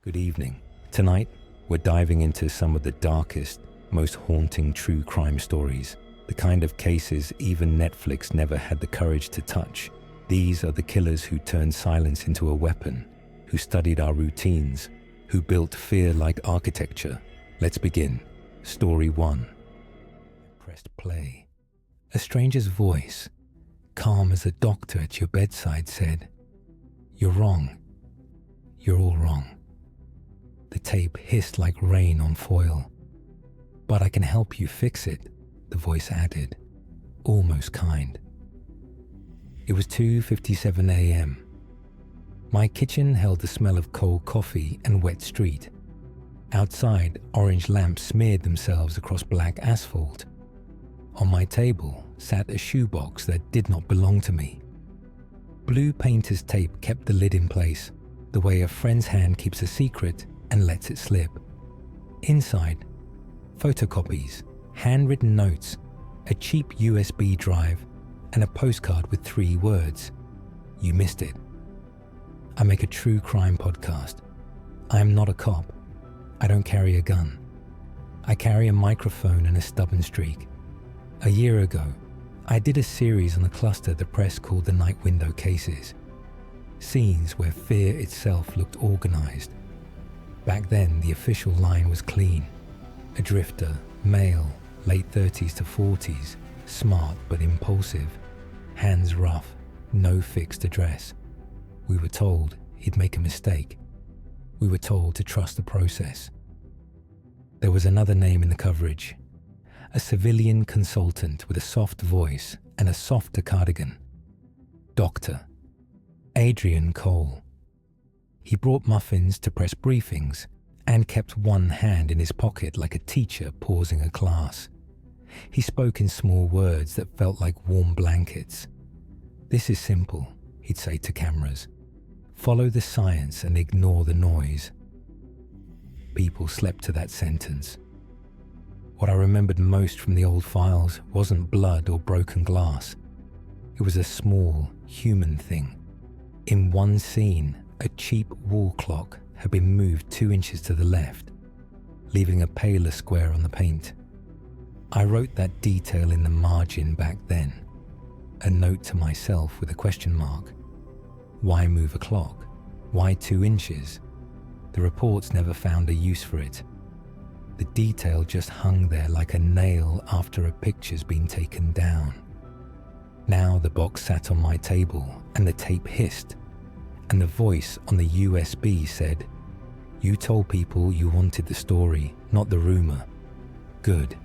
Good evening. Tonight, we're diving into some of the darkest, most haunting true crime stories, the kind of cases even Netflix never had the courage to touch. These are the killers who turned silence into a weapon, who studied our routines, who built fear like architecture. Let's begin. Story 1. I pressed play. A stranger's voice, calm as a doctor at your bedside, said, "You're wrong. You're all wrong." The tape hissed like rain on foil. "But I can help you fix it," the voice added, almost kind. It was 2:57 a.m. My kitchen held the smell of cold coffee and wet street. Outside, orange lamps smeared themselves across black asphalt. On my table sat a shoebox that did not belong to me. Blue painter's tape kept the lid in place, the way a friend's hand keeps a secret and lets it slip. Inside, photocopies, handwritten notes, a cheap USB drive, and a postcard with 3 words. You missed it. I make a true crime podcast. I am not a cop. I don't carry a gun. I carry a microphone and a stubborn streak. A year ago, I did a series on the cluster the press called the Night Window Cases. Scenes where fear itself looked organized. Back then, the official line was clean. A drifter, male, late 30s to 40s, smart but impulsive, hands rough, no fixed address. We were told he'd make a mistake. We were told to trust the process. There was another name in the coverage. A civilian consultant with a soft voice and a softer cardigan. Dr. Adrian Cole. He brought muffins to press briefings and kept one hand in his pocket like a teacher pausing a class. He spoke in small words that felt like warm blankets. "This is simple," he'd say to cameras. "Follow the science and ignore the noise." People slept to that sentence. What I remembered most from the old files wasn't blood or broken glass. It was a small, human thing. In one scene, a cheap wall clock had been moved 2 inches to the left, leaving a paler square on the paint. I wrote that detail in the margin back then, a note to myself with a question mark. Why move a clock? Why 2 inches? The reports never found a use for it. The detail just hung there like a nail after a picture's been taken down. Now the box sat on my table and the tape hissed, and the voice on the USB said, "You told people you wanted the story, not the rumor. Good.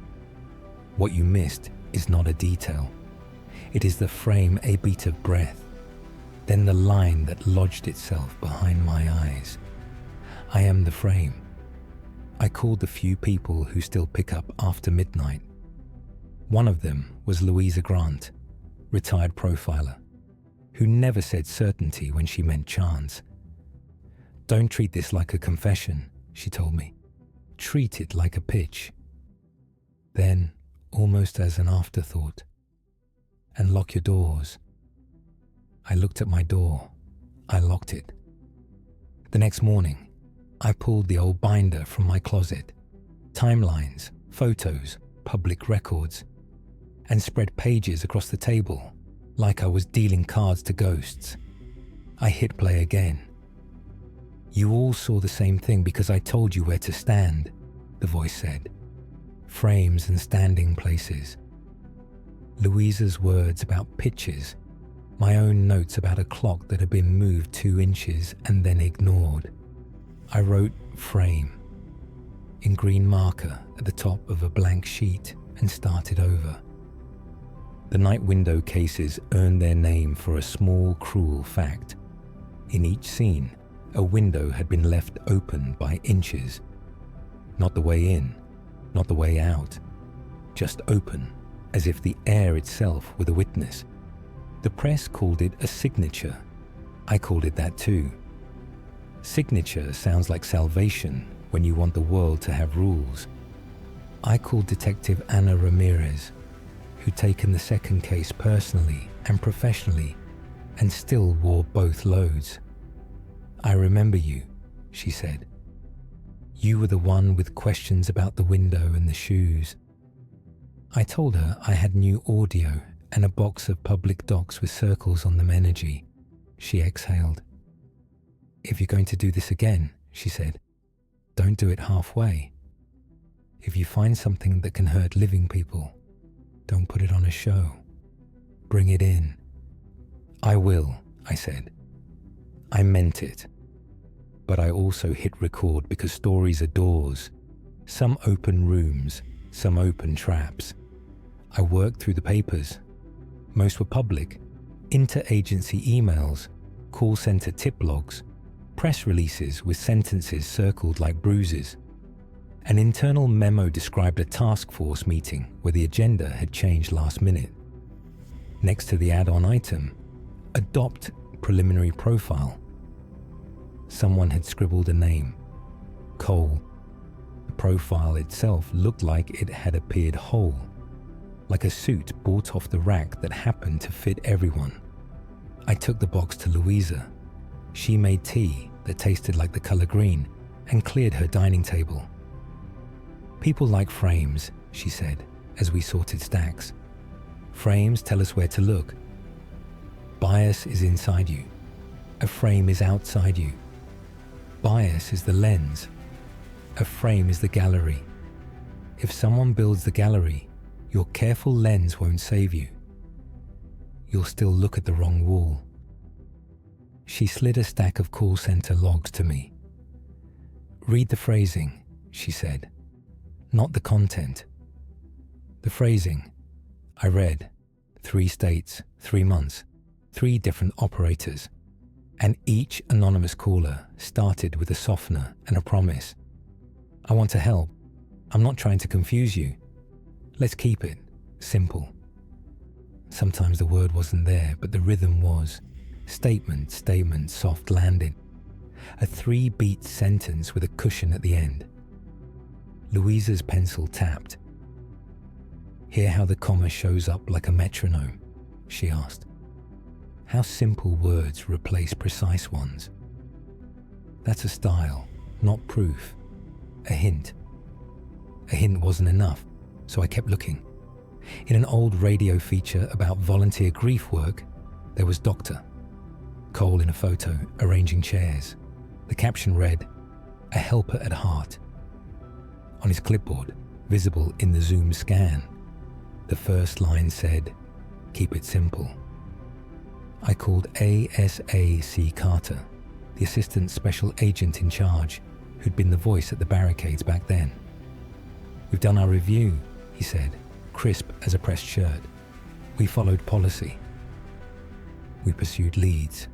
What you missed is not a detail. It is the frame, a beat of breath, then the line that lodged itself behind my eyes. I am the frame." I called the few people who still pick up after midnight. One of them was Louisa Grant, retired profiler, who never said certainty when she meant chance. "Don't treat this like a confession," she told me. "Treat it like a pitch." Then, almost as an afterthought, "And lock your doors." I looked at my door. I locked it. The next morning, I pulled the old binder from my closet, timelines, photos, public records, and spread pages across the table like I was dealing cards to ghosts. I hit play again. "You all saw the same thing because I told you where to stand," the voice said. Frames and standing places. Louisa's words about pitches, my own notes about a clock that had been moved 2 inches and then ignored. I wrote "frame" in green marker at the top of a blank sheet and started over. The Night Window Cases earned their name for a small, cruel fact. In each scene, a window had been left open by inches. Not the way in, not the way out, just open, as if the air itself were the witness. The press called it a signature. I called it that too. Signature sounds like salvation when you want the world to have rules. I called Detective Ana Ramirez, who'd taken the second case personally and professionally and still wore both loads. "I remember you," she said. You were the one with questions about the window and the shoes. I told her I had new audio and a box of public docs with circles on them energy. She exhaled. If you're going to do this again, she said, don't do it halfway. If you find something that can hurt living people, don't put it on a show. Bring it in. I will, I said. I meant it. But I also hit record because stories are doors. Some open rooms, some open traps. I worked through the papers. Most were public. Inter-agency emails, call center tip logs, press releases with sentences circled like bruises. An internal memo described a task force meeting where the agenda had changed last minute. Next to the add-on item, adopt preliminary profile. Someone had scribbled a name, Cole. The profile itself looked like it had appeared whole, like a suit bought off the rack that happened to fit everyone. I took the box to Louisa. She made tea that tasted like the color green and cleared her dining table. People like frames, she said, as we sorted stacks. Frames tell us where to look. Bias is inside you. A frame is outside you. Bias is the lens. A frame is the gallery. If someone builds the gallery, your careful lens won't save you. You'll still look at the wrong wall. She slid a stack of call center logs to me. Read the phrasing, she said, not the content. The phrasing. I read 3 states, 3 months, 3 different operators, and each anonymous caller started with a softener and a promise. I want to help. I'm not trying to confuse you. Let's keep it simple. Sometimes the word wasn't there, but the rhythm was. Statement, statement, soft landing. A 3-beat sentence with a cushion at the end. Louisa's pencil tapped. Hear how the comma shows up like a metronome? She asked. How simple words replace precise ones. That's a style, not proof. A hint. A hint wasn't enough, so I kept looking. In an old radio feature about volunteer grief work, there was Doctor. Cole in a photo, arranging chairs. The caption read, "A helper at heart." On his clipboard, visible in the Zoom scan, the first line said, "Keep it simple." I called ASAC Carter, the assistant special agent in charge, who'd been the voice at the barricades back then. "We've done our review," he said, crisp as a pressed shirt. "We followed policy." We pursued leads.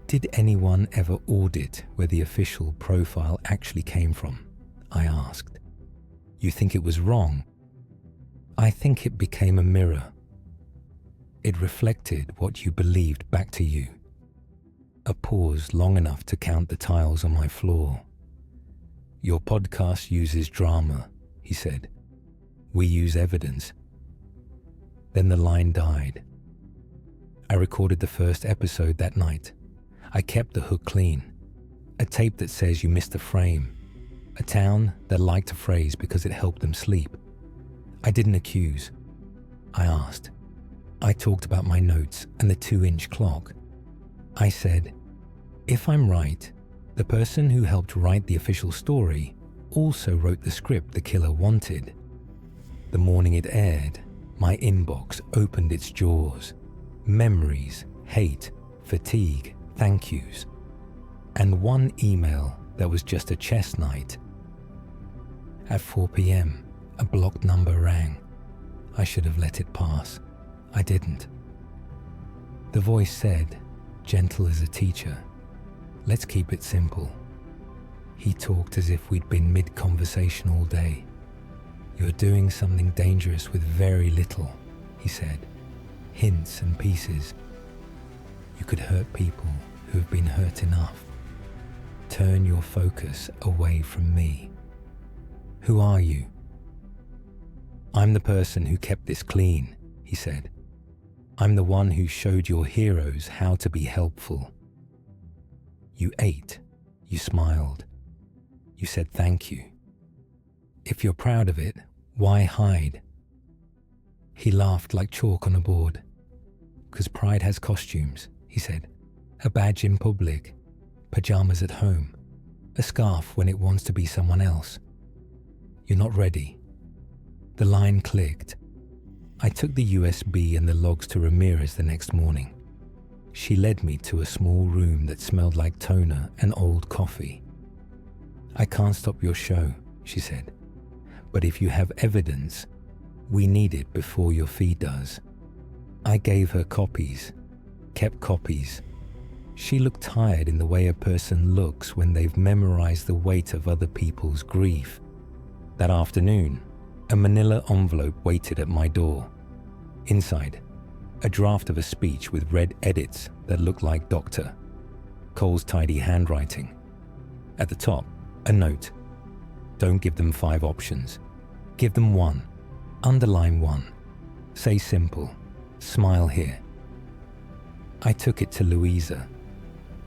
Did anyone ever audit where the official profile actually came from? I asked. You think it was wrong? I think it became a mirror. It reflected what you believed back to you. A pause long enough to count the tiles on my floor. Your podcast uses drama, he said. We use evidence. Then the line died. I recorded the first episode that night. I kept the hook clean. A tape that says you missed a frame. A town that liked a phrase because it helped them sleep. I didn't accuse. I asked. I talked about my notes and the 2-inch clock. I said, if I'm right, the person who helped write the official story also wrote the script the killer wanted. The morning it aired, my inbox opened its jaws. Memories, hate, fatigue, thank yous. And one email that was just a chess night. At 4 p.m, a blocked number rang. I should have let it pass. I didn't. The voice said, gentle as a teacher, let's keep it simple. He talked as if we'd been mid-conversation all day. You're doing something dangerous with very little, he said. Hints and pieces. You could hurt people who have been hurt enough. Turn your focus away from me. Who are you? I'm the person who kept this clean, he said. I'm the one who showed your heroes how to be helpful. You ate. You smiled. You said thank you. If you're proud of it, why hide? He laughed like chalk on a board. 'Cause pride has costumes, he said. A badge in public, pajamas at home, a scarf when it wants to be someone else. You're not ready. The line clicked. I took the USB and the logs to Ramirez the next morning. She led me to a small room that smelled like toner and old coffee. I can't stop your show, she said. But if you have evidence, we need it before your fee does. I gave her copies, kept copies. She looked tired in the way a person looks when they've memorized the weight of other people's grief. That afternoon, a manila envelope waited at my door. Inside, a draft of a speech with red edits that looked like Dr. Cole's tidy handwriting. At the top, a note. Don't give them 5 options. Give them 1. Underline 1. Say simple. Smile here. I took it to Louisa.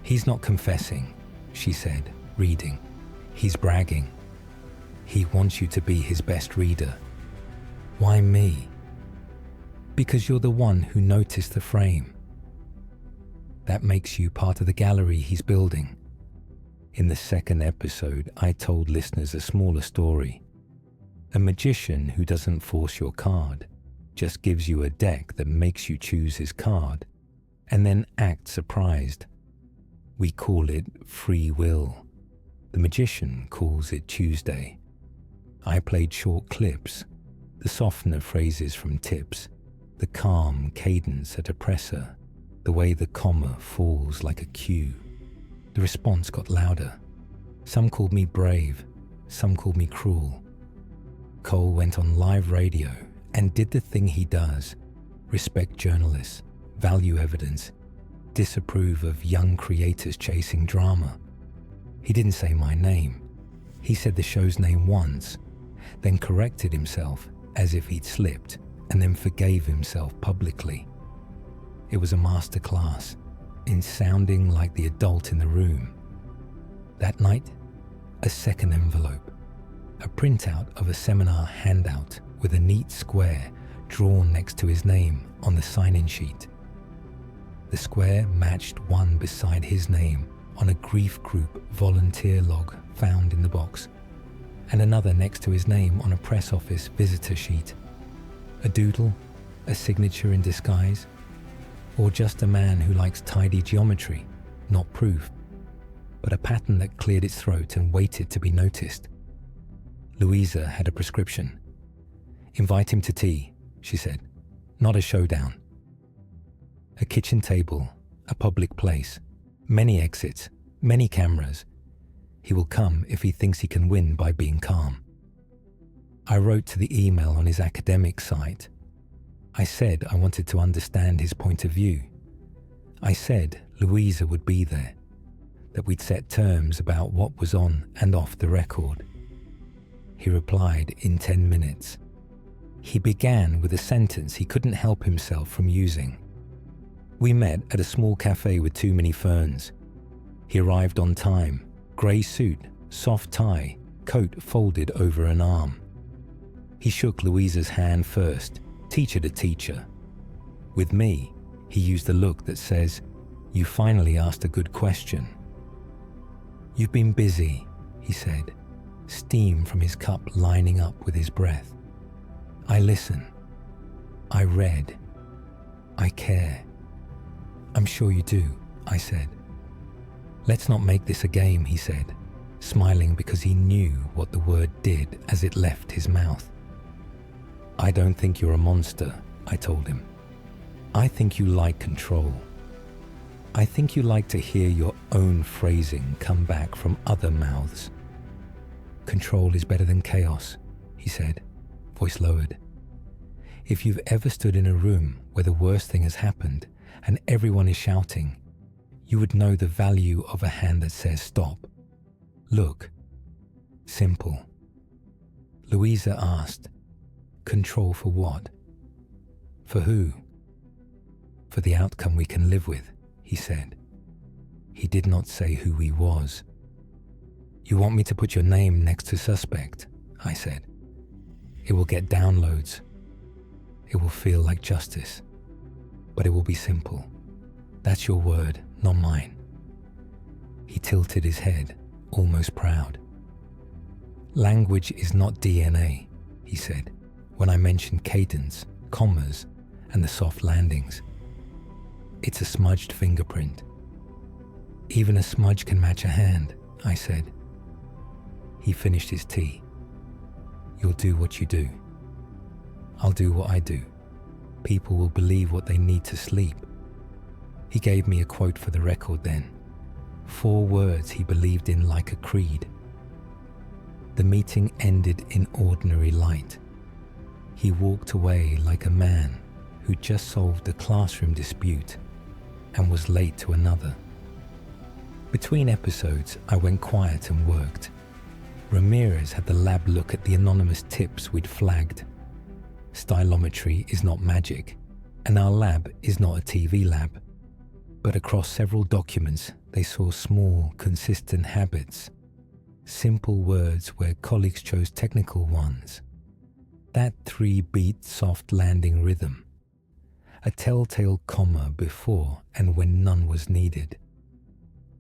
He's not confessing, she said, reading. He's bragging. He wants you to be his best reader. Why me? Because you're the one who noticed the frame. That makes you part of the gallery he's building. In the second episode, I told listeners a smaller story. A magician who doesn't force your card, just gives you a deck that makes you choose his card, and then act surprised. We call it free will. The magician calls it Tuesday. I played short clips, the softener phrases from tips, the calm cadence at a presser, the way the comma falls like a cue. The response got louder. Some called me brave, some called me cruel. Cole went on live radio and did the thing he does: respect journalists, value evidence, disapprove of young creators chasing drama. He didn't say my name. He said the show's name once, then corrected himself as if he'd slipped, and then forgave himself publicly. It was a masterclass in sounding like the adult in the room. That night, a second envelope, a printout of a seminar handout with a neat square drawn next to his name on the sign-in sheet. The square matched one beside his name on a grief group volunteer log found in the box, and another next to his name on a press office visitor sheet. A doodle, a signature in disguise, or just a man who likes tidy geometry, not proof, but a pattern that cleared its throat and waited to be noticed. Louisa had a prescription. Invite him to tea, she said, not a showdown. A kitchen table, a public place, many exits, many cameras. He will come if he thinks he can win by being calm. I wrote to the email on his academic site. I said I wanted to understand his point of view. I said Louisa would be there, that we'd set terms about what was on and off the record. He replied in 10 minutes. He began with a sentence he couldn't help himself from using. We met at a small cafe with too many ferns. He arrived on time, grey suit, soft tie, coat folded over an arm. He shook Louisa's hand first, teacher to teacher. With me, he used the look that says, "You finally asked a good question." "You've been busy," he said, steam from his cup lining up with his breath. "I listen. I read. I care." "I'm sure you do," I said. "Let's not make this a game," he said, smiling because he knew what the word did as it left his mouth. "I don't think you're a monster," I told him. "I think you like control. I think you like to hear your own phrasing come back from other mouths. Control is better than chaos," he said, voice lowered. "If you've ever stood in a room where the worst thing has happened and everyone is shouting, you would know the value of a hand that says stop. Look. Simple." Louisa asked, "Control for what?" "For who?" "For the outcome we can live with," he said. He did not say who he was. You want me to put your name next to suspect, I said. It will get downloads. It will feel like justice. But it will be simple. That's your word, not mine. He tilted his head, almost proud. Language is not DNA, he said, when I mentioned cadence, commas, and the soft landings. It's a smudged fingerprint. Even a smudge can match a hand, I said. He finished his tea. You'll do what you do. I'll do what I do. People will believe what they need to sleep. He gave me a quote for the record then. 4 words he believed in like a creed. The meeting ended in ordinary light. He walked away like a man who just solved a classroom dispute and was late to another. Between episodes, I went quiet and worked. Ramirez had the lab look at the anonymous tips we'd flagged. Stylometry is not magic, and our lab is not a TV lab. But across several documents, they saw small, consistent habits. Simple words where colleagues chose technical ones. That 3-beat soft landing rhythm. A telltale comma before and when none was needed.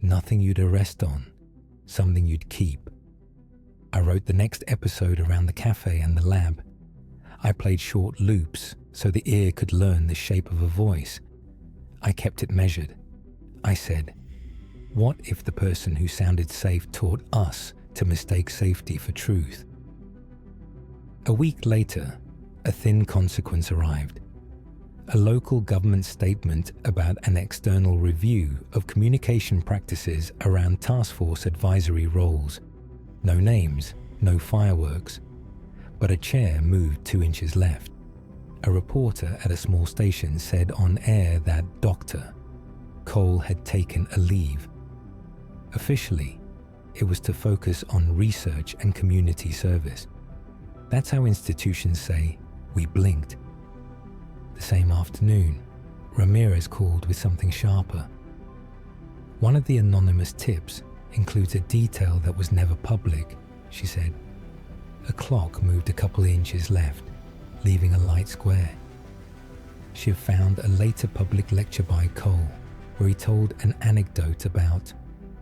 Nothing you'd arrest on, something you'd keep. I wrote the next episode around the cafe and the lab. I played short loops so the ear could learn the shape of a voice. I kept it measured. I said, what if the person who sounded safe taught us to mistake safety for truth? A week later, a thin consequence arrived. A local government statement about an external review of communication practices around task force advisory roles. No names, no fireworks, but a chair moved 2 inches left. A reporter at a small station said on air that Dr. Cole had taken a leave. Officially, it was to focus on research and community service. That's how institutions say, we blinked. The same afternoon, Ramirez called with something sharper. One of the anonymous tips includes a detail that was never public, she said. A clock moved a couple inches left, leaving a light square. She had found a later public lecture by Cole, where he told an anecdote about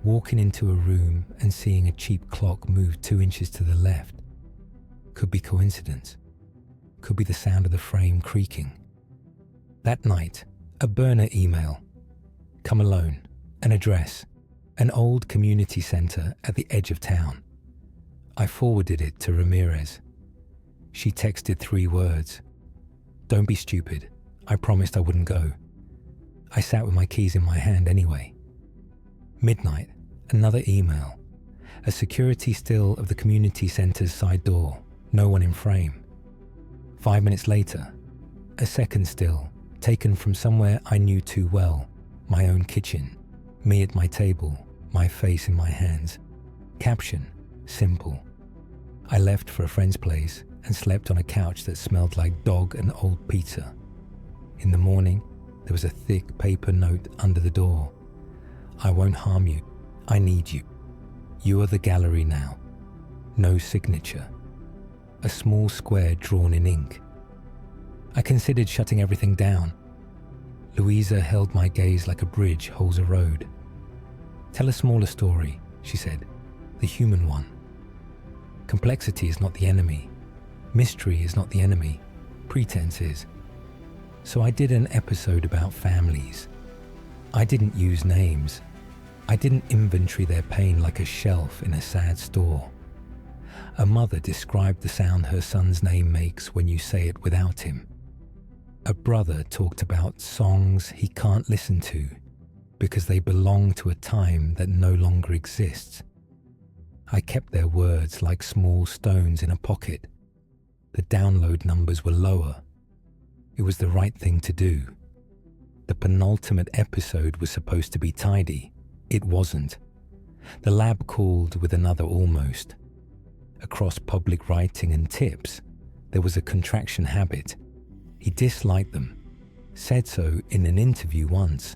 walking into a room and seeing a cheap clock move 2 inches to the left. Could be coincidence. Could be the sound of the frame creaking. That night, a burner email. Come alone. An address. An old community center at the edge of town. I forwarded it to Ramirez. She texted 3 words. Don't be stupid. I promised I wouldn't go. I sat with my keys in my hand anyway. Midnight, another email. A security still of the community center's side door. No one in frame. 5 minutes later, a second still, taken from somewhere I knew too well. My own kitchen. Me at my table, my face in my hands. Caption, simple. I left for a friend's place and slept on a couch that smelled like dog and old pizza. In the morning, there was a thick paper note under the door. I won't harm you. I need you. You are the gallery now. No signature. A small square drawn in ink. I considered shutting everything down. Louisa held my gaze like a bridge holds a road. Tell a smaller story, she said. The human one. Complexity is not the enemy. Mystery is not the enemy. Pretense is. So I did an episode about families. I didn't use names. I didn't inventory their pain like a shelf in a sad store. A mother described the sound her son's name makes when you say it without him. A brother talked about songs he can't listen to because they belong to a time that no longer exists. I kept their words like small stones in a pocket. The download numbers were lower. It was the right thing to do. The penultimate episode was supposed to be tidy. It wasn't. The lab called with another almost. Across public writing and tips, there was a contraction habit. He disliked them, said so in an interview once.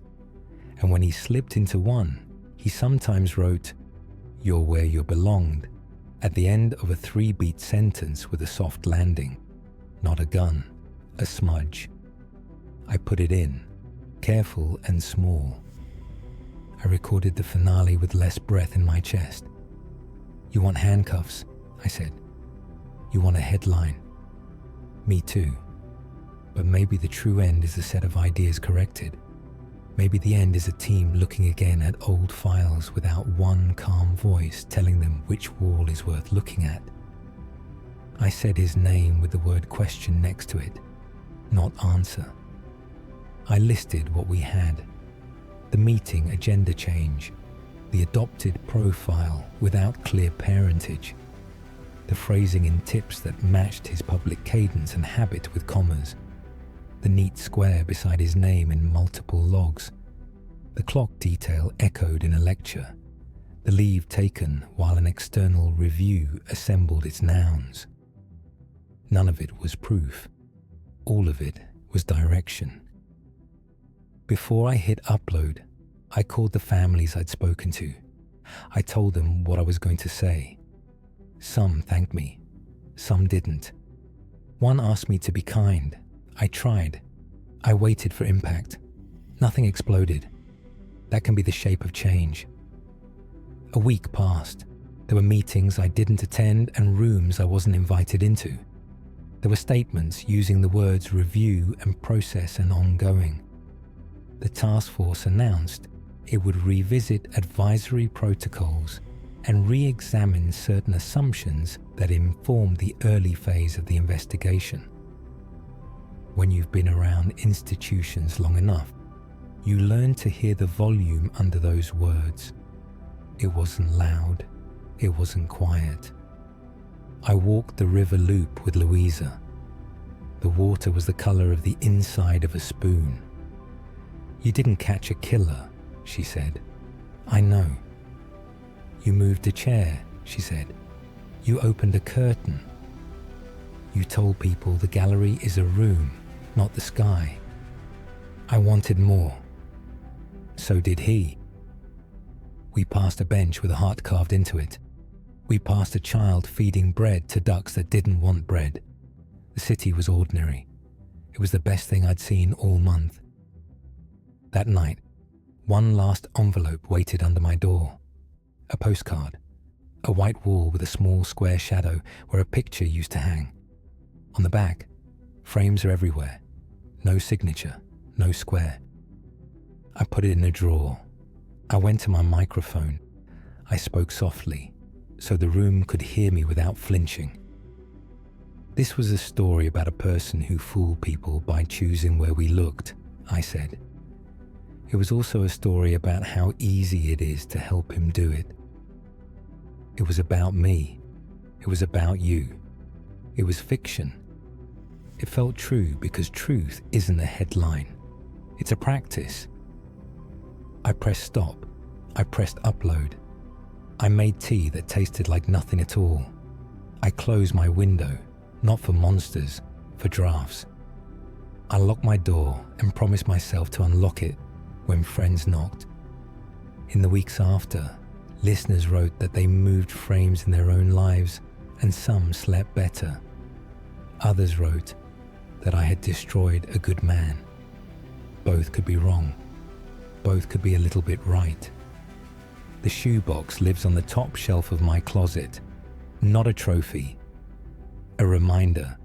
And when he slipped into one, he sometimes wrote, You're where you belonged, at the end of a 3-beat sentence with a soft landing. Not a gun, a smudge. I put it in, careful and small. I recorded the finale with less breath in my chest. You want handcuffs, I said. You want a headline. Me too. But maybe the true end is a set of ideas corrected. Maybe the end is a team looking again at old files without one calm voice telling them which wall is worth looking at. I said his name with the word question next to it, not answer. I listed what we had. The meeting agenda change, the adopted profile without clear parentage, the phrasing in tips that matched his public cadence and habit with commas, the neat square beside his name in multiple logs, the clock detail echoed in a lecture, the leave taken while an external review assembled its nouns. None of it was proof. All of it was direction. Before I hit upload, I called the families I'd spoken to. I told them what I was going to say. Some thanked me, some didn't. One asked me to be kind. I tried. I waited for impact. Nothing exploded. That can be the shape of change. A week passed. There were meetings I didn't attend and rooms I wasn't invited into. There were statements using the words review and process and ongoing. The task force announced it would revisit advisory protocols and re-examine certain assumptions that informed the early phase of the investigation. When you've been around institutions long enough, you learn to hear the volume under those words. It wasn't loud, it wasn't quiet. I walked the river loop with Louisa. The water was the color of the inside of a spoon. You didn't catch a killer, she said. I know. You moved a chair, she said. You opened a curtain. You told people the gallery is a room, not the sky. I wanted more. So did he. We passed a bench with a heart carved into it. We passed a child feeding bread to ducks that didn't want bread. The city was ordinary. It was the best thing I'd seen all month. That night, one last envelope waited under my door. A postcard. A white wall with a small square shadow where a picture used to hang. On the back, frames are everywhere. No signature, no square. I put it in a drawer. I went to my microphone. I spoke softly, so the room could hear me without flinching. This was a story about a person who fooled people by choosing where we looked, I said. It was also a story about how easy it is to help him do it. It was about me. It was about you. It was fiction. It felt true because truth isn't a headline. It's a practice. I pressed stop. I pressed upload. I made tea that tasted like nothing at all. I closed my window, not for monsters, for drafts. I locked my door and promised myself to unlock it when friends knocked. In the weeks after, listeners wrote that they moved frames in their own lives and some slept better. Others wrote that I had destroyed a good man. Both could be wrong. Both could be a little bit right. The shoebox lives on the top shelf of my closet, not a trophy, a reminder.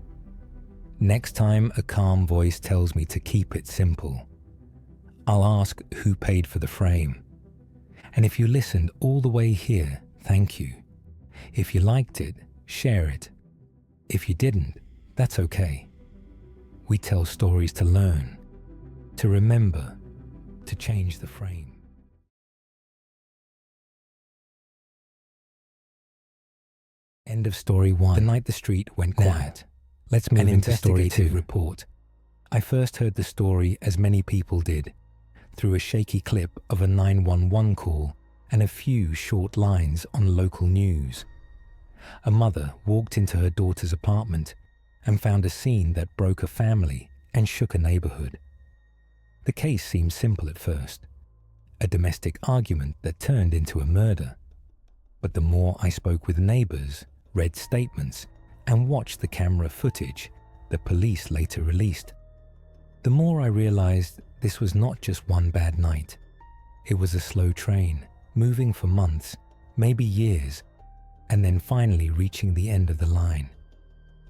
Next time a calm voice tells me to keep it simple, I'll ask who paid for the frame. And if you listened all the way here, thank you. If you liked it, share it. If you didn't, that's okay. We tell stories to learn, to remember, to change the frame. End of story 1. The night the street went quiet. Let's move into story 2. Report. I first heard the story, as many people did, through a shaky clip of a 911 call and a few short lines on local news. A mother walked into her daughter's apartment and found a scene that broke a family and shook a neighborhood. The case seemed simple at first. A domestic argument that turned into a murder. But the more I spoke with neighbors, read statements, and watched the camera footage the police later released, the more I realized this was not just one bad night. It was a slow train, moving for months, maybe years, and then finally reaching the end of the line.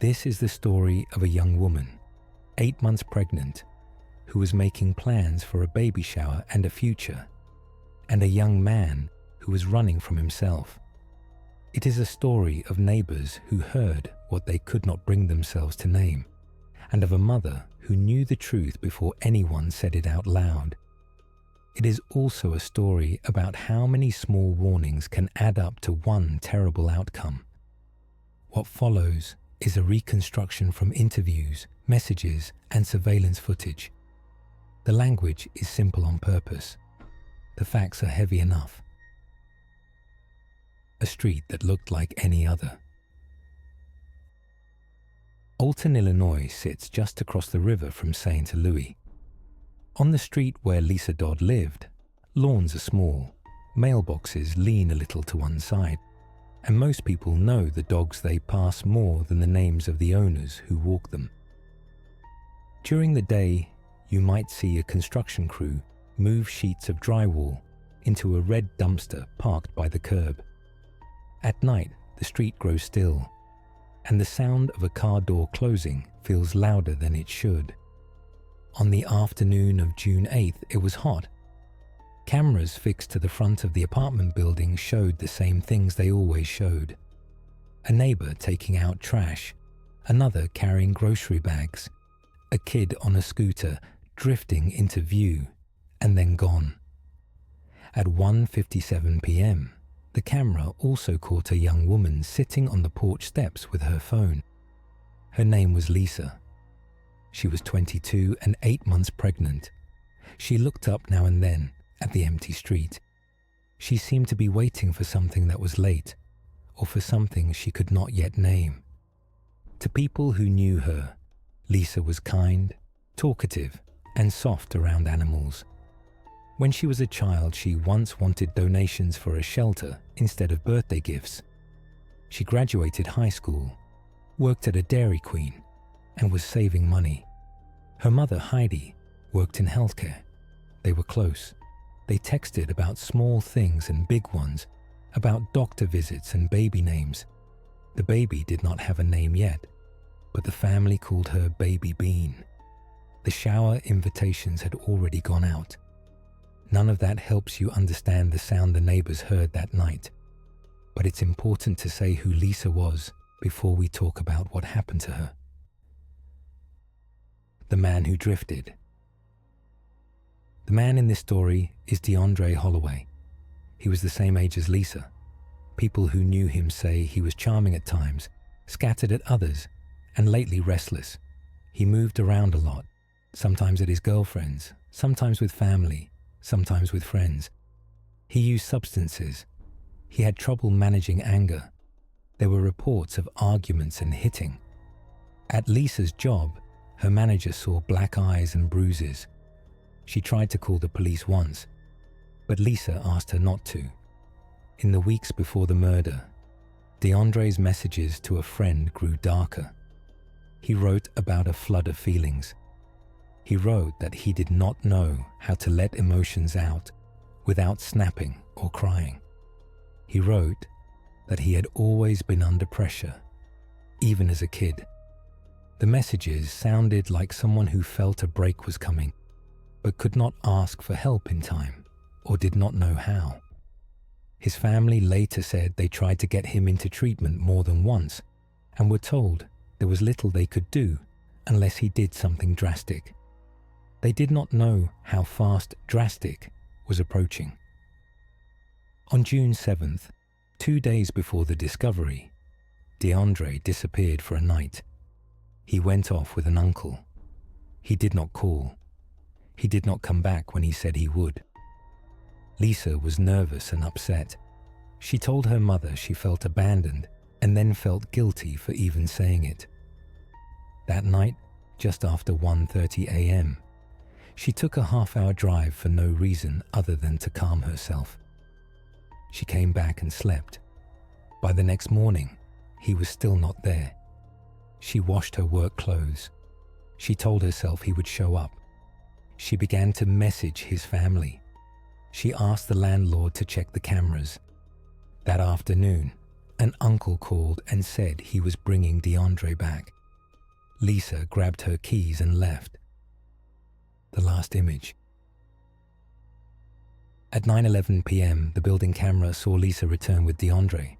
This is the story of a young woman, 8 months pregnant, who was making plans for a baby shower and a future, and a young man who was running from himself. It is a story of neighbors who heard what they could not bring themselves to name, and of a mother who knew the truth before anyone said it out loud. It is also a story about how many small warnings can add up to one terrible outcome. What follows is a reconstruction from interviews, messages, and surveillance footage. The language is simple on purpose. The facts are heavy enough. A street that looked like any other. Alton, Illinois sits just across the river from St. Louis. On the street where Lisa Dodd lived, lawns are small, mailboxes lean a little to one side, and most people know the dogs they pass more than the names of the owners who walk them. During the day, you might see a construction crew move sheets of drywall into a red dumpster parked by the curb. At night, the street grows still, and the sound of a car door closing feels louder than it should. On the afternoon of June 8th, it was hot. Cameras fixed to the front of the apartment building showed the same things they always showed. A neighbor taking out trash, another carrying grocery bags, a kid on a scooter drifting into view and then gone. At 1:57 p.m., the camera also caught a young woman sitting on the porch steps with her phone. Her name was Lisa. She was 22 and 8 months pregnant. She looked up now and then at the empty street. She seemed to be waiting for something that was late, or for something she could not yet name. To people who knew her, Lisa was kind, talkative, and soft around animals. When she was a child, she once wanted donations for a shelter instead of birthday gifts. She graduated high school, worked at a Dairy Queen, and was saving money. Her mother, Heidi, worked in healthcare. They were close. They texted about small things and big ones, about doctor visits and baby names. The baby did not have a name yet, but the family called her Baby Bean. The shower invitations had already gone out. None of that helps you understand the sound the neighbors heard that night, but it's important to say who Lisa was before we talk about what happened to her. The man who drifted. The man in this story is DeAndre Holloway. He was the same age as Lisa. People who knew him say he was charming at times, scattered at others, and lately restless. He moved around a lot, sometimes at his girlfriends, sometimes with family, sometimes with friends. He used substances. He had trouble managing anger. There were reports of arguments and hitting. At Lisa's job, her manager saw black eyes and bruises. She tried to call the police once, but Lisa asked her not to. In the weeks before the murder, DeAndre's messages to a friend grew darker. He wrote about a flood of feelings. He wrote that he did not know how to let emotions out without snapping or crying. He wrote that he had always been under pressure, even as a kid. The messages sounded like someone who felt a break was coming, but could not ask for help in time, or did not know how. His family later said they tried to get him into treatment more than once, and were told there was little they could do unless he did something drastic. They did not know how fast drastic was approaching. On June 7th, 2 days before the discovery, DeAndre disappeared for a night. He went off with an uncle. He did not call. He did not come back when he said he would. Lisa was nervous and upset. She told her mother she felt abandoned and then felt guilty for even saying it. That night, just after 1:30 a.m., she took a half-hour drive for no reason other than to calm herself. She came back and slept, By the next morning, he was still not there. She washed her work clothes. She told herself he would show up. She began to message his family. She asked the landlord to check the cameras. That afternoon, an uncle called and said he was bringing DeAndre back. Lisa grabbed her keys and left. The last image. At 9:11 p.m., the building camera saw Lisa return with DeAndre.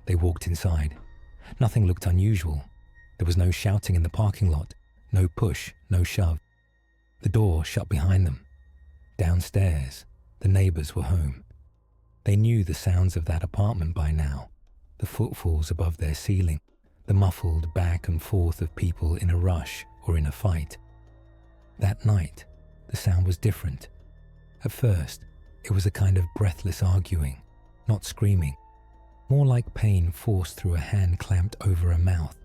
They walked inside. Nothing looked unusual. There was no shouting in the parking lot, no push, no shove. The door shut behind them. Downstairs, the neighbors were home. They knew the sounds of that apartment by now, the footfalls above their ceiling, the muffled back and forth of people in a rush or in a fight. That night, the sound was different. At first, it was a kind of breathless arguing, not screaming, more like pain forced through a hand clamped over a mouth.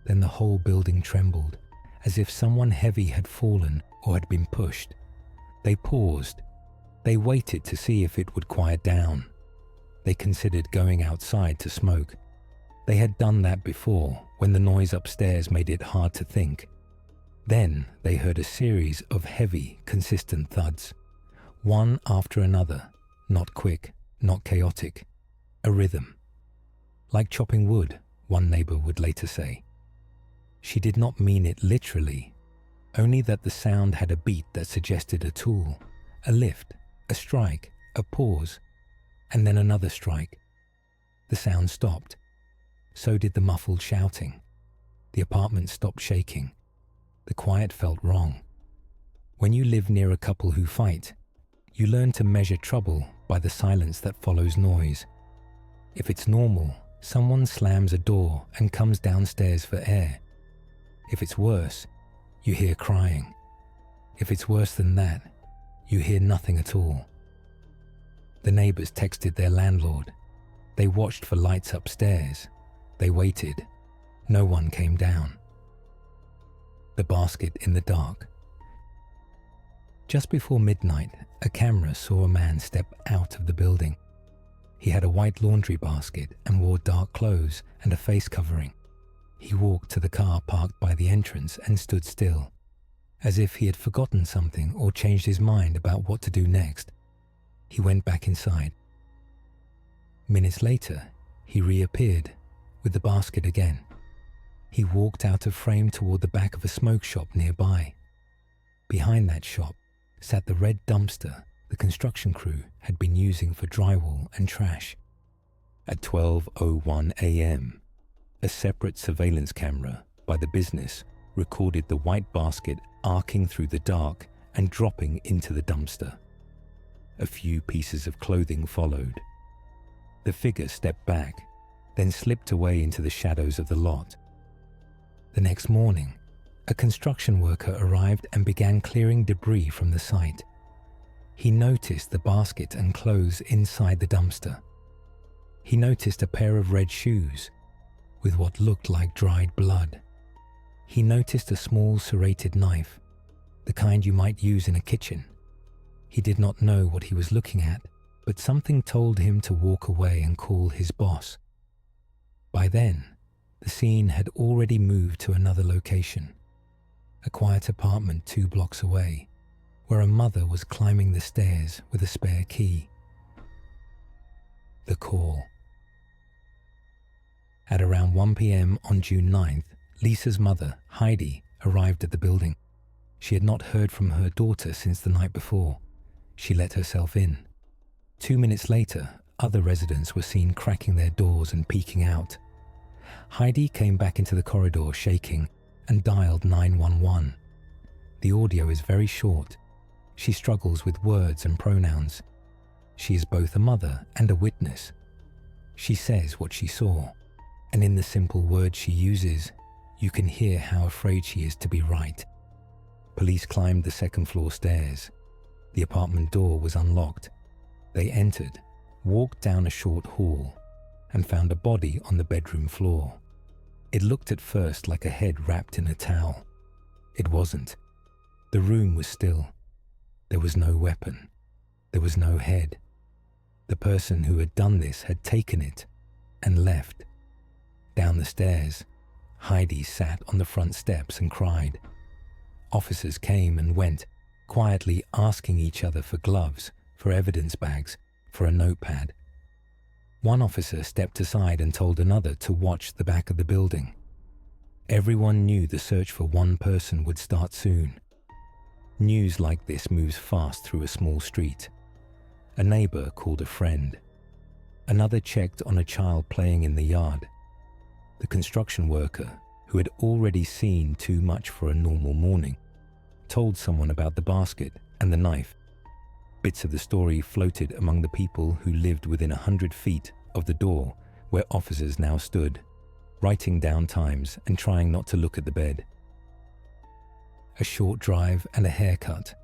Then the whole building trembled, as if someone heavy had fallen or had been pushed. They paused. They waited to see if it would quiet down. They considered going outside to smoke. They had done that before, when the noise upstairs made it hard to think. Then they heard a series of heavy, consistent thuds, one after another, not quick, not chaotic, a rhythm. Like chopping wood, one neighbor would later say. She did not mean it literally, only that the sound had a beat that suggested a tool, a lift, a strike, a pause, and then another strike. The sound stopped. So did the muffled shouting. The apartment stopped shaking. The quiet felt wrong. When you live near a couple who fight, you learn to measure trouble by the silence that follows noise. If it's normal, someone slams a door and comes downstairs for air. If it's worse, you hear crying. If it's worse than that, you hear nothing at all. The neighbors texted their landlord. They watched for lights upstairs. They waited. No one came down. The basket in the dark. Just before midnight, a camera saw a man step out of the building. He had a white laundry basket and wore dark clothes and a face covering. He walked to the car parked by the entrance and stood still, as if he had forgotten something or changed his mind about what to do next. He went back inside. Minutes later, he reappeared with the basket again. He walked out of frame toward the back of a smoke shop nearby. Behind that shop sat the red dumpster the construction crew had been using for drywall and trash. At 12:01 a.m., a separate surveillance camera by the business recorded the white basket arcing through the dark and dropping into the dumpster. A few pieces of clothing followed. The figure stepped back, then slipped away into the shadows of the lot. The next morning, a construction worker arrived and began clearing debris from the site. He noticed the basket and clothes inside the dumpster. He noticed a pair of red shoes with what looked like dried blood. He noticed a small serrated knife, the kind you might use in a kitchen. He did not know what he was looking at, but something told him to walk away and call his boss. By then, the scene had already moved to another location, a quiet apartment 2 blocks away, where a mother was climbing the stairs with a spare key. The call. At around 1 p.m. on June 9th, Lisa's mother, Heidi, arrived at the building. She had not heard from her daughter since the night before. She let herself in. 2 minutes later, other residents were seen cracking their doors and peeking out. Heidi came back into the corridor shaking and dialed 911. The audio is very short. She struggles with words and pronouns. She is both a mother and a witness. She says what she saw, and in the simple words she uses, you can hear how afraid she is to be right. Police climbed the second-floor stairs. The apartment door was unlocked. They entered, walked down a short hall, and found a body on the bedroom floor. It looked at first like a head wrapped in a towel. It wasn't. The room was still. There was no weapon. There was no head. The person who had done this had taken it, and left. Down the stairs, Heidi sat on the front steps and cried. Officers came and went, quietly asking each other for gloves, for evidence bags, for a notepad. One officer stepped aside and told another to watch the back of the building. Everyone knew the search for one person would start soon. News like this moves fast through a small street. A neighbor called a friend. Another checked on a child playing in the yard. The construction worker, who had already seen too much for a normal morning, told someone about the basket and the knife. Bits of the story floated among the people who lived within 100 feet of the door where officers now stood, writing down times and trying not to look at the bed. A short drive and a haircut.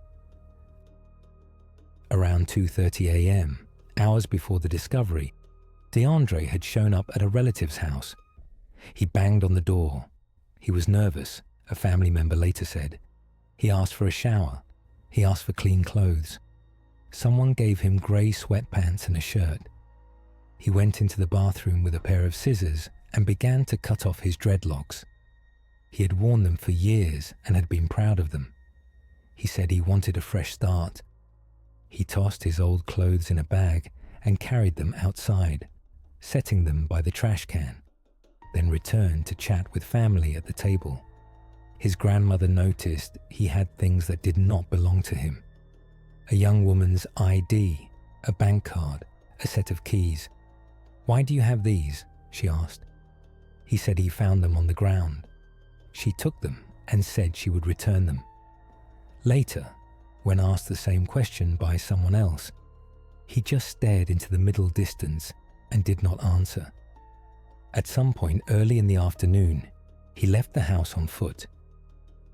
Around 2:30 a.m., hours before the discovery, DeAndre had shown up at a relative's house. He banged on the door. He was nervous, a family member later said. He asked for a shower. He asked for clean clothes. Someone gave him grey sweatpants and a shirt. He went into the bathroom with a pair of scissors and began to cut off his dreadlocks. He had worn them for years and had been proud of them. He said he wanted a fresh start. He tossed his old clothes in a bag and carried them outside, setting them by the trash can, then returned to chat with family at the table. His grandmother noticed he had things that did not belong to him. A young woman's ID, a bank card, a set of keys. "Why do you have these?" she asked. He said he found them on the ground. She took them and said she would return them. Later, when asked the same question by someone else, he just stared into the middle distance and did not answer. At some point early in the afternoon, he left the house on foot.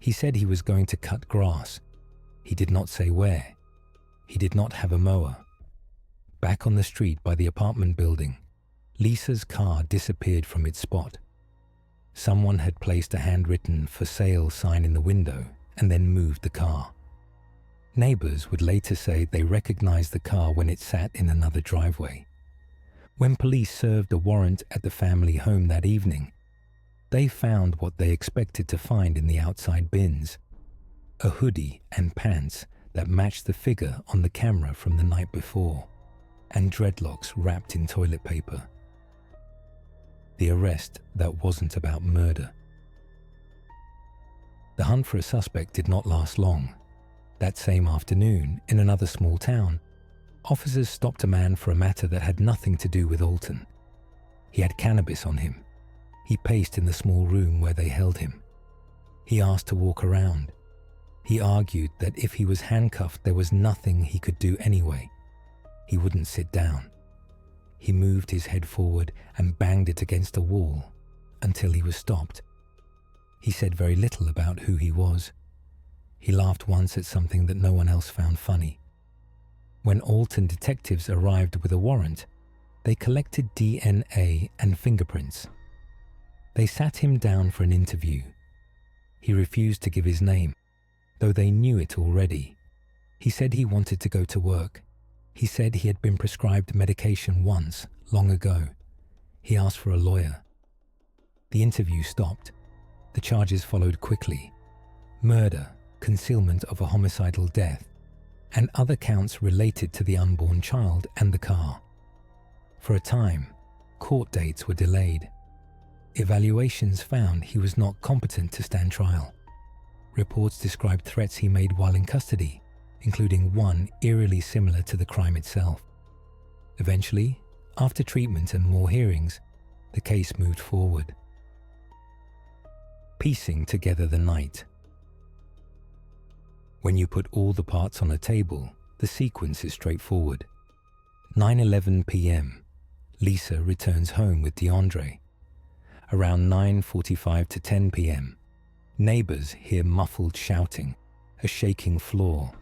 He said he was going to cut grass. He did not say where. He did not have a mower. Back on the street by the apartment building, Lisa's car disappeared from its spot. Someone had placed a handwritten "for sale" sign in the window and then moved the car. Neighbors would later say they recognized the car when it sat in another driveway. When police served a warrant at the family home that evening, they found what they expected to find in the outside bins: a hoodie and pants that matched the figure on the camera from the night before, and dreadlocks wrapped in toilet paper. The arrest that wasn't about murder. The hunt for a suspect did not last long. That same afternoon, in another small town, officers stopped a man for a matter that had nothing to do with Alton. He had cannabis on him. He paced in the small room where they held him. He asked to walk around. He argued that if he was handcuffed, there was nothing he could do anyway. He wouldn't sit down. He moved his head forward and banged it against a wall until he was stopped. He said very little about who he was. He laughed once at something that no one else found funny. When Alton detectives arrived with a warrant, they collected DNA and fingerprints. They sat him down for an interview. He refused to give his name, though they knew it already. He said he wanted to go to work. He said he had been prescribed medication once, long ago. He asked for a lawyer. The interview stopped. The charges followed quickly: murder, concealment of a homicidal death, and other counts related to the unborn child and the car. For a time, court dates were delayed. Evaluations found he was not competent to stand trial. Reports described threats he made while in custody, including one eerily similar to the crime itself. Eventually, after treatment and more hearings, the case moved forward. Piecing together the night. When you put all the parts on a table, the sequence is straightforward. 9:11 p.m. Lisa returns home with DeAndre. Around 9:45 to 10 p.m., neighbors hear muffled shouting, a shaking floor,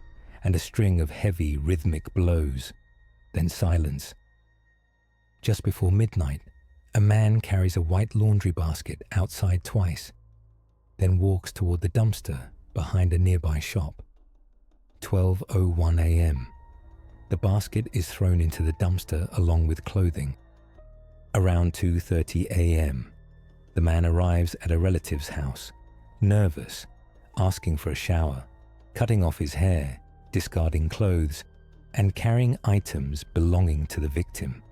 and a string of heavy rhythmic blows, then silence. Just before midnight, a man carries a white laundry basket outside twice, then walks toward the dumpster behind a nearby shop. 12:01 a.m. The basket is thrown into the dumpster along with clothing. Around 2:30 a.m., the man arrives at a relative's house, nervous, asking for a shower, cutting off his hair, discarding clothes, and carrying items belonging to the victim.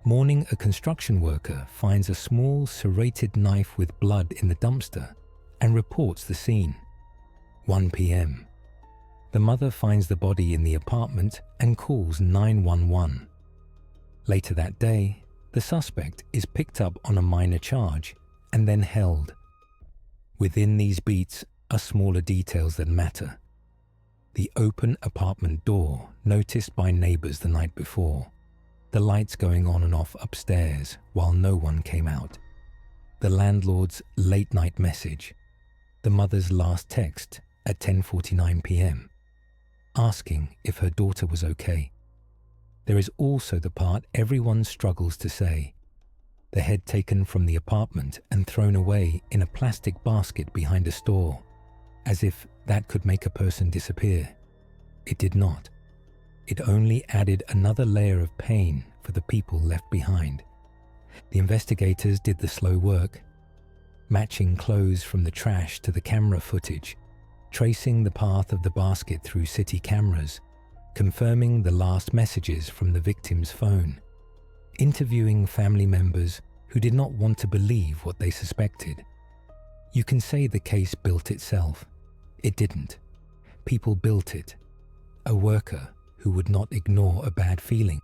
Morning, a construction worker finds a small serrated knife with blood in the dumpster and reports the scene. 1 p.m. The mother finds the body in the apartment and calls 911. Later that day, the suspect is picked up on a minor charge and then held. Within these beats are smaller details that matter. The open apartment door noticed by neighbors the night before. The lights going on and off upstairs while no one came out. The landlord's late-night message. The mother's last text at 10:49 p.m. asking if her daughter was okay. There is also the part everyone struggles to say. The head taken from the apartment and thrown away in a plastic basket behind a store, as if that could make a person disappear. It did not. It only added another layer of pain for the people left behind. The investigators did the slow work, matching clothes from the trash to the camera footage, tracing the path of the basket through city cameras, confirming the last messages from the victim's phone, interviewing family members who did not want to believe what they suspected. You can say the case built itself. It didn't. People built it. A worker who would not ignore a bad feeling.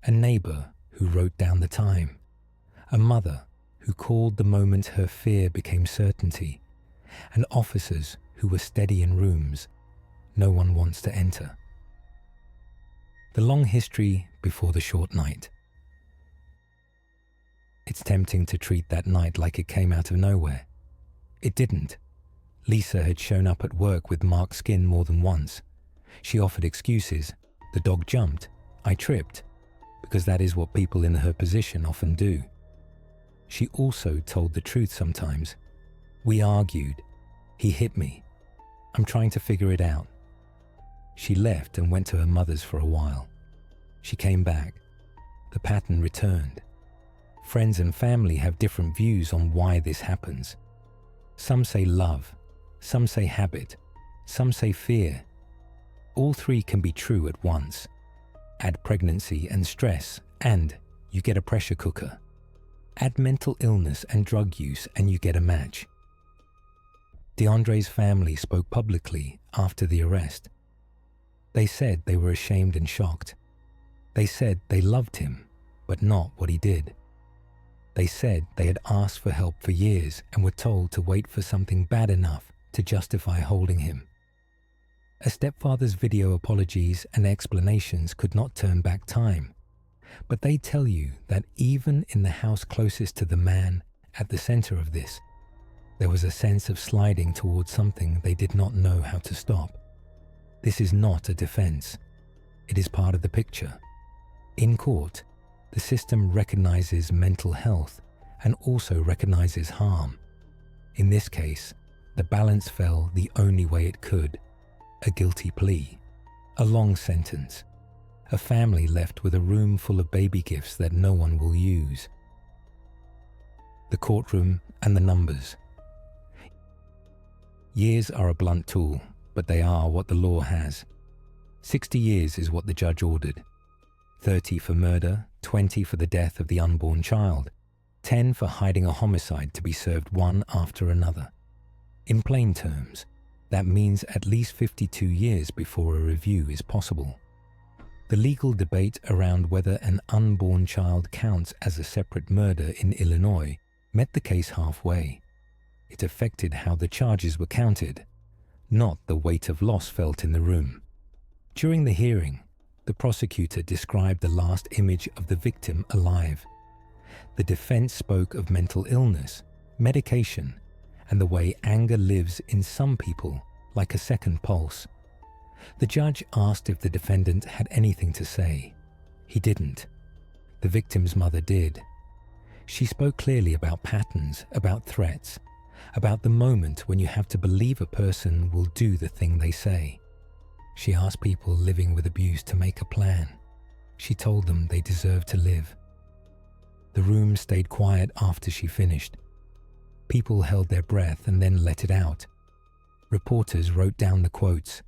A neighbor who wrote down the time. A mother who called the moment her fear became certainty. And officers who were steady in rooms no one wants to enter. The long history before the short night. It's tempting to treat that night like it came out of nowhere. It didn't. Lisa had shown up at work with marked skin more than once. She offered excuses. The dog jumped. I tripped. Because that is what people in her position often do. She also told the truth sometimes. We argued. He hit me. I'm trying to figure it out. She left and went to her mother's for a while. She came back. The pattern returned. Friends and family have different views on why this happens. Some say love. Some say habit. Some say fear. All three can be true at once. Add pregnancy and stress, and you get a pressure cooker. Add mental illness and drug use, and you get a match. DeAndre's family spoke publicly after the arrest. They said they were ashamed and shocked. They said they loved him, but not what he did. They said they had asked for help for years and were told to wait for something bad enough to justify holding him. A stepfather's video apologies and explanations could not turn back time, but they tell you that even in the house closest to the man at the center of this, there was a sense of sliding towards something they did not know how to stop. This is not a defense. It is part of the picture. In court, the system recognizes mental health and also recognizes harm. In this case, the balance fell the only way it could. A guilty plea, a long sentence, a family left with a room full of baby gifts that no one will use. The courtroom and the numbers. Years are a blunt tool, but they are what the law has. 60 years is what the judge ordered. 30 for murder, 20 for the death of the unborn child, 10 for hiding a homicide to be served one after another. In plain terms, that means at least 52 years before a review is possible. The legal debate around whether an unborn child counts as a separate murder in Illinois met the case halfway. It affected how the charges were counted, not the weight of loss felt in the room. During the hearing, the prosecutor described the last image of the victim alive. The defense spoke of mental illness, medication, and the way anger lives in some people like a second pulse. The judge asked if the defendant had anything to say. He didn't. The victim's mother did. She spoke clearly about patterns, about threats, about the moment when you have to believe a person will do the thing they say. She asked people living with abuse to make a plan. She told them they deserve to live. The room stayed quiet after she finished. People held their breath and then let it out. Reporters wrote down the quotes.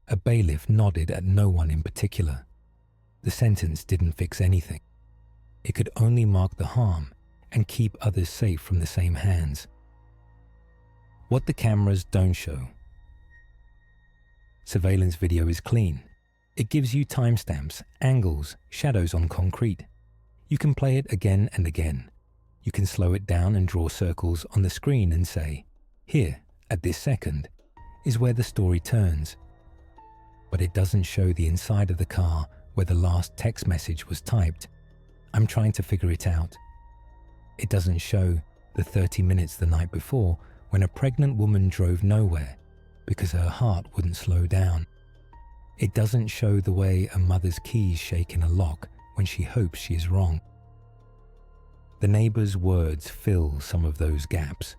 A bailiff nodded at no one in particular. The sentence didn't fix anything. It could only mark the harm and keep others safe from the same hands. What the cameras don't show. Surveillance video is clean. It gives you timestamps, angles, shadows on concrete. You can play it again and again. You can slow it down and draw circles on the screen and say, here, at this second, is where the story turns. But it doesn't show the inside of the car where the last text message was typed. I'm trying to figure it out. It doesn't show the 30 minutes the night before when a pregnant woman drove nowhere because her heart wouldn't slow down. It doesn't show the way a mother's keys shake in a lock when she hopes she is wrong. The neighbor's words fill some of those gaps.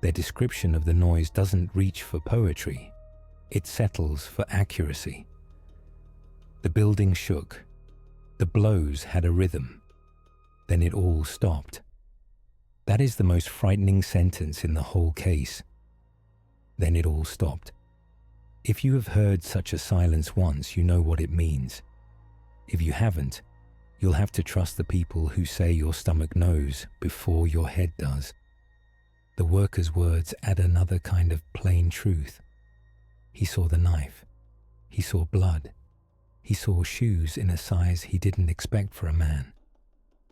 Their description of the noise doesn't reach for poetry. It settles for accuracy. The building shook. The blows had a rhythm. Then it all stopped. That is the most frightening sentence in the whole case. Then it all stopped. If you have heard such a silence once, you know what it means. If you haven't, you'll have to trust the people who say your stomach knows before your head does. The worker's words add another kind of plain truth. He saw the knife. He saw blood. He saw shoes in a size he didn't expect for a man.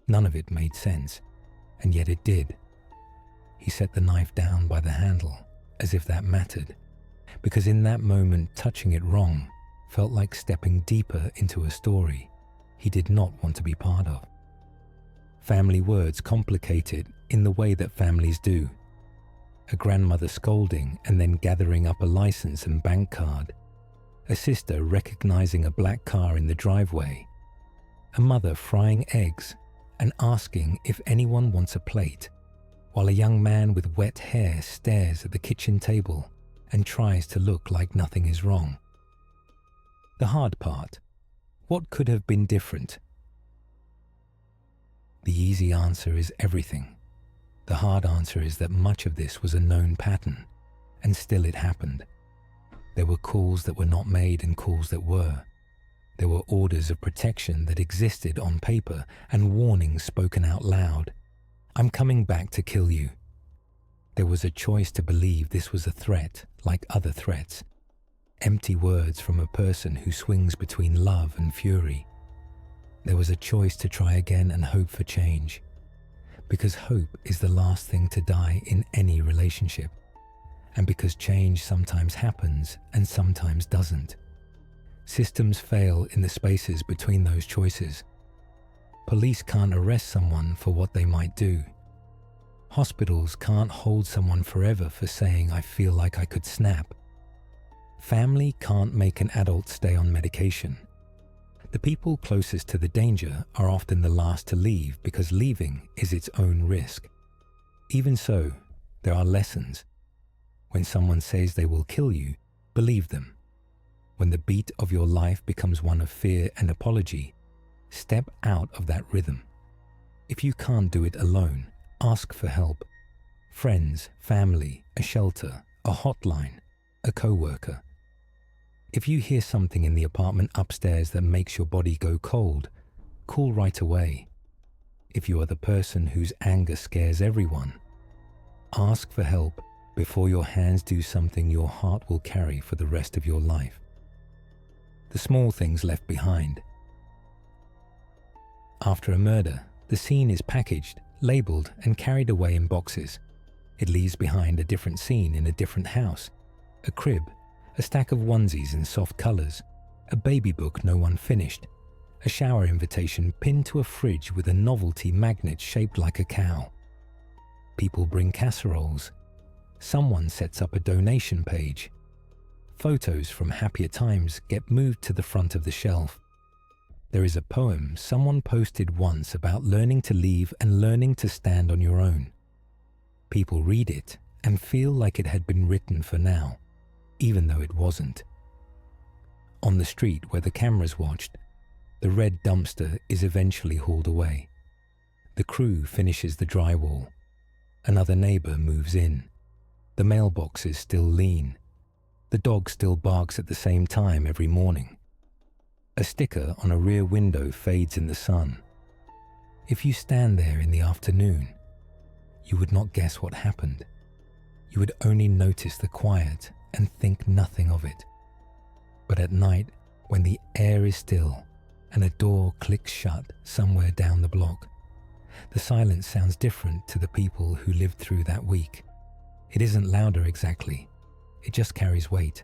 None of it made sense, and yet it did. He set the knife down by the handle, as if that mattered, because in that moment touching it wrong felt like stepping deeper into a story he did not want to be part of. Family words complicated in the way that families do. A grandmother scolding and then gathering up a license and bank card. A sister recognizing a black car in the driveway. A mother frying eggs and asking if anyone wants a plate, while a young man with wet hair stares at the kitchen table and tries to look like nothing is wrong. The hard part. What could have been different? The easy answer is everything. The hard answer is that much of this was a known pattern, and still it happened. There were calls that were not made and calls that were. There were orders of protection that existed on paper and warnings spoken out loud. I'm coming back to kill you. There was a choice to believe this was a threat like other threats. Empty words from a person who swings between love and fury. There was a choice to try again and hope for change. Because hope is the last thing to die in any relationship. And because change sometimes happens and sometimes doesn't. Systems fail in the spaces between those choices. Police can't arrest someone for what they might do. Hospitals can't hold someone forever for saying, I feel like I could snap. Family can't make an adult stay on medication. The people closest to the danger are often the last to leave because leaving is its own risk. Even so, there are lessons. When someone says they will kill you, believe them. When the beat of your life becomes one of fear and apology, step out of that rhythm. If you can't do it alone, ask for help. Friends, family, a shelter, a hotline, a co-worker. If you hear something in the apartment upstairs that makes your body go cold, call right away. If you are the person whose anger scares everyone, ask for help before your hands do something your heart will carry for the rest of your life. The small things left behind. After a murder, the scene is packaged, labeled, and carried away in boxes. It leaves behind a different scene in a different house, a crib, a stack of onesies in soft colors, a baby book no one finished, a shower invitation pinned to a fridge with a novelty magnet shaped like a cow. People bring casseroles. Someone sets up a donation page. Photos from happier times get moved to the front of the shelf. There is a poem someone posted once about learning to leave and learning to stand on your own. People read it and feel like it had been written for now, even though it wasn't. On the street where the cameras watched, the red dumpster is eventually hauled away. The crew finishes the drywall. Another neighbor moves in. The mailbox is still lean. The dog still barks at the same time every morning. A sticker on a rear window fades in the sun. If you stand there in the afternoon, you would not guess what happened. You would only notice the quiet and think nothing of it. But at night, when the air is still and a door clicks shut somewhere down the block, the silence sounds different to the people who lived through that week. It isn't louder exactly. It just carries weight.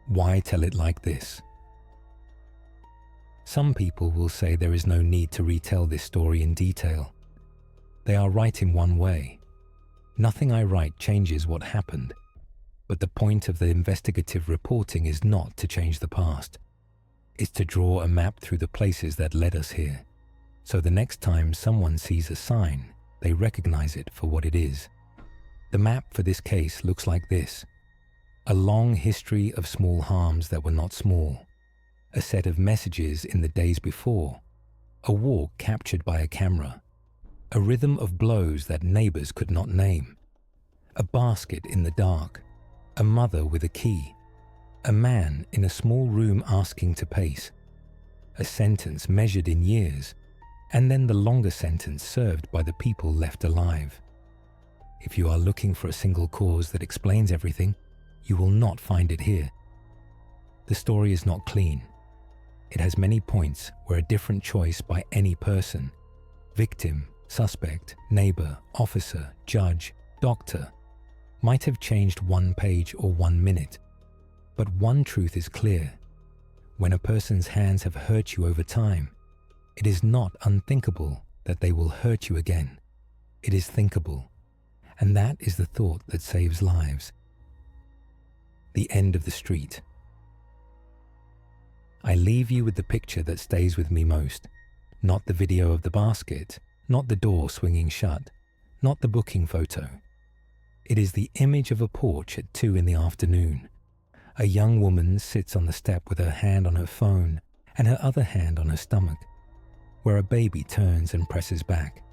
Why tell it like this? Some people will say there is no need to retell this story in detail. They are right in one way. Nothing I write changes what happened, but the point of the investigative reporting is not to change the past. It's to draw a map through the places that led us here, so the next time someone sees a sign, they recognize it for what it is. The map for this case looks like this: a long history of small harms that were not small, a set of messages in the days before, a walk captured by a camera, a rhythm of blows that neighbors could not name, a basket in the dark, a mother with a key, a man in a small room asking to pace, a sentence measured in years, and then the longer sentence served by the people left alive. If you are looking for a single cause that explains everything, you will not find it here. The story is not clean. It has many points where a different choice by any person, victim, suspect, neighbor, officer, judge, doctor, might have changed one page or 1 minute. But one truth is clear. When a person's hands have hurt you over time, it is not unthinkable that they will hurt you again. It is thinkable. And that is the thought that saves lives. The end of the street. I leave you with the picture that stays with me most. Not the video of the basket, not the door swinging shut, not the booking photo. It is the image of a porch at 2 in the afternoon. A young woman sits on the step with her hand on her phone and her other hand on her stomach, where a baby turns and presses back.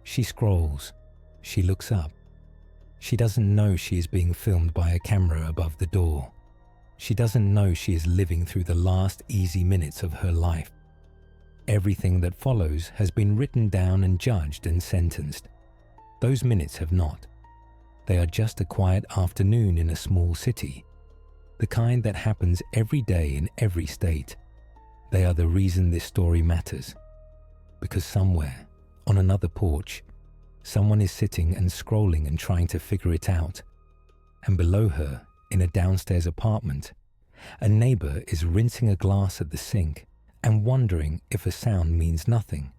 She scrolls. She looks up. She doesn't know she is being filmed by a camera above the door. She doesn't know she is living through the last easy minutes of her life. Everything that follows has been written down and judged and sentenced. Those minutes have not. They are just a quiet afternoon in a small city, the kind that happens every day in every state. They are the reason this story matters. Because somewhere, on another porch, someone is sitting and scrolling and trying to figure it out. And below her, in a downstairs apartment, a neighbor is rinsing a glass at the sink and wondering if a sound means nothing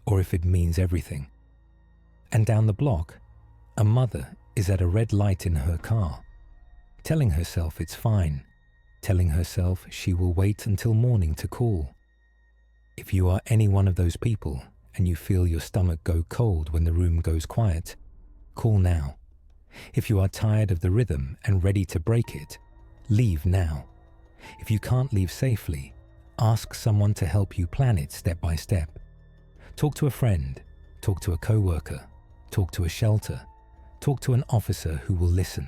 or if it means everything. And down the block, a mother is at a red light in her car, telling herself it's fine, telling herself she will wait until morning to call. If you are any one of those people and you feel your stomach go cold when the room goes quiet, call now. If you are tired of the rhythm and ready to break it, leave now. If you can't leave safely, ask someone to help you plan it step by step. Talk to a friend, talk to a coworker, talk to a shelter, talk to an officer who will listen.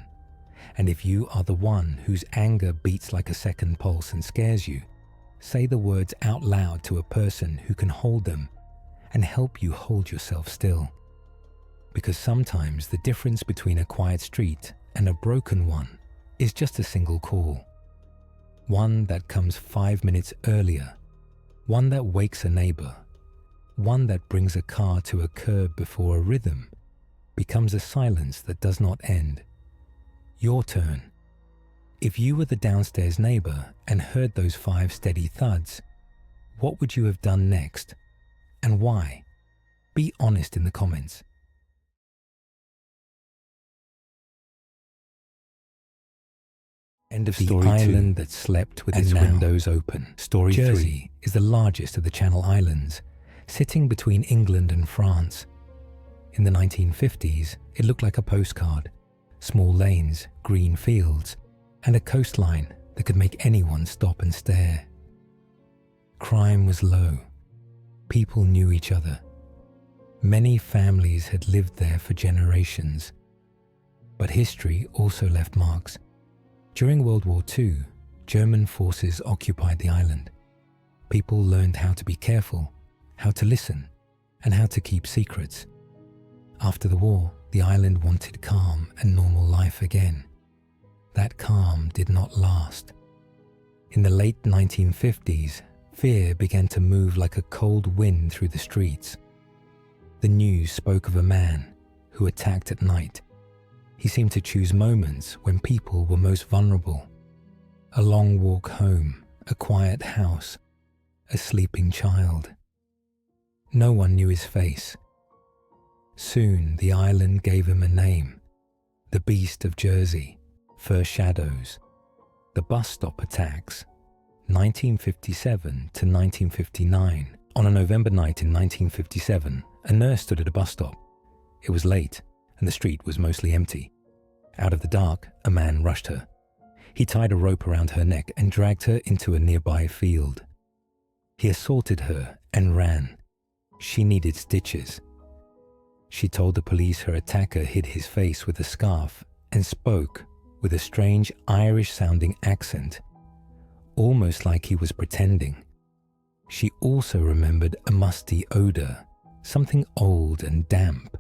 And if you are the one whose anger beats like a second pulse and scares you, say the words out loud to a person who can hold them and help you hold yourself still. Because sometimes the difference between a quiet street and a broken one is just a single call. One that comes 5 minutes earlier, one that wakes a neighbor, one that brings a car to a curb before a rhythm becomes a silence that does not end. Your turn. If you were the downstairs neighbor and heard those 5 steady thuds, what would you have done next? And why? Be honest in the comments. End of story. The island that slept with its windows open. Story Jersey 3 is the largest of the Channel Islands, sitting between England and France. In the 1950s, it looked like a postcard. Small lanes, green fields, and a coastline that could make anyone stop and stare. Crime was low. People knew each other. Many families had lived there for generations. But history also left marks. During World War II, German forces occupied the island. People learned how to be careful, how to listen, and how to keep secrets. After the war, the island wanted calm and normal life again. That calm did not last. In the late 1950s, fear began to move like a cold wind through the streets. The news spoke of a man who attacked at night. He seemed to choose moments when people were most vulnerable. A long walk home, a quiet house, a sleeping child. No one knew his face. Soon the island gave him a name, the Beast of Jersey, First Shadows. The bus stop attacks, 1957 to 1959. On a November night in 1957, a nurse stood at a bus stop. It was late, and the street was mostly empty. Out of the dark, a man rushed her. He tied a rope around her neck and dragged her into a nearby field. He assaulted her and ran. She needed stitches. She told the police her attacker hid his face with a scarf and spoke with a strange Irish-sounding accent, almost like he was pretending. She also remembered a musty odor, something old and damp,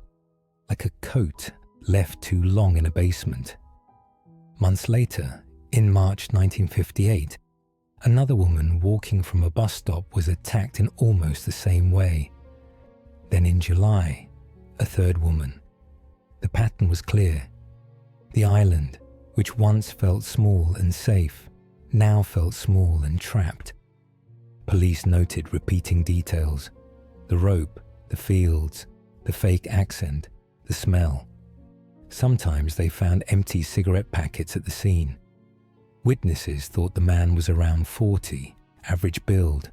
like a coat left too long in a basement. Months later, in March 1958, another woman walking from a bus stop was attacked in almost the same way. Then in July, a third woman. The pattern was clear. The island, which once felt small and safe, now felt small and trapped. Police noted repeating details: the rope, the fields, the fake accent, the smell. Sometimes they found empty cigarette packets at the scene. Witnesses thought the man was around 40, average build,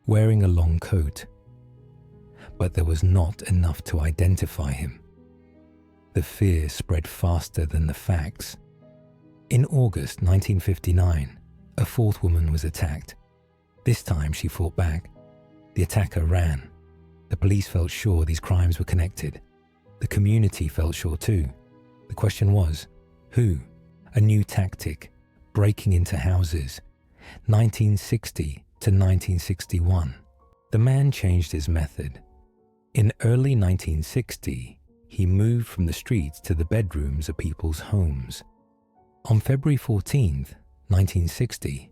wearing a long coat. But there was not enough to identify him. The fear spread faster than the facts. In August 1959, a fourth woman was attacked. This time she fought back. The attacker ran. The police felt sure these crimes were connected. The community felt sure too. The question was, who? A new tactic, breaking into houses. 1960 to 1961. The man changed his method. In early 1960, he moved from the streets to the bedrooms of people's homes. On February 14th, 1960,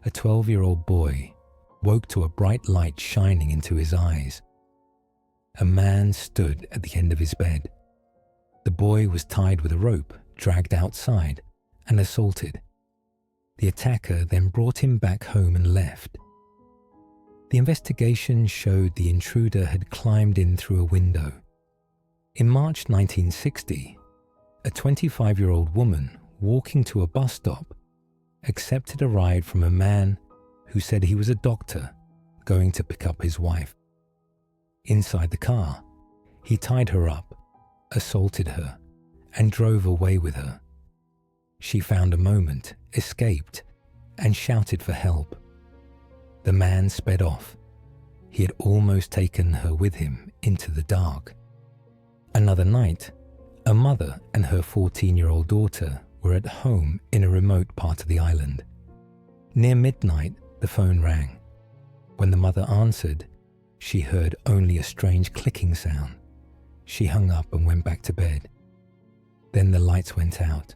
a 12-year-old boy woke to a bright light shining into his eyes. A man stood at the end of his bed. The boy was tied with a rope, dragged outside, and assaulted. The attacker then brought him back home and left. The investigation showed the intruder had climbed in through a window. In March 1960, a 25-year-old woman walking to a bus stop accepted a ride from a man who said he was a doctor going to pick up his wife. Inside the car, he tied her up, assaulted her, and drove away with her. She found a moment, escaped, and shouted for help. The man sped off. He had almost taken her with him into the dark. Another night, a mother and her 14-year-old daughter were at home in a remote part of the island. Near midnight, the phone rang. When the mother answered, she heard only a strange clicking sound. She hung up and went back to bed. Then the lights went out.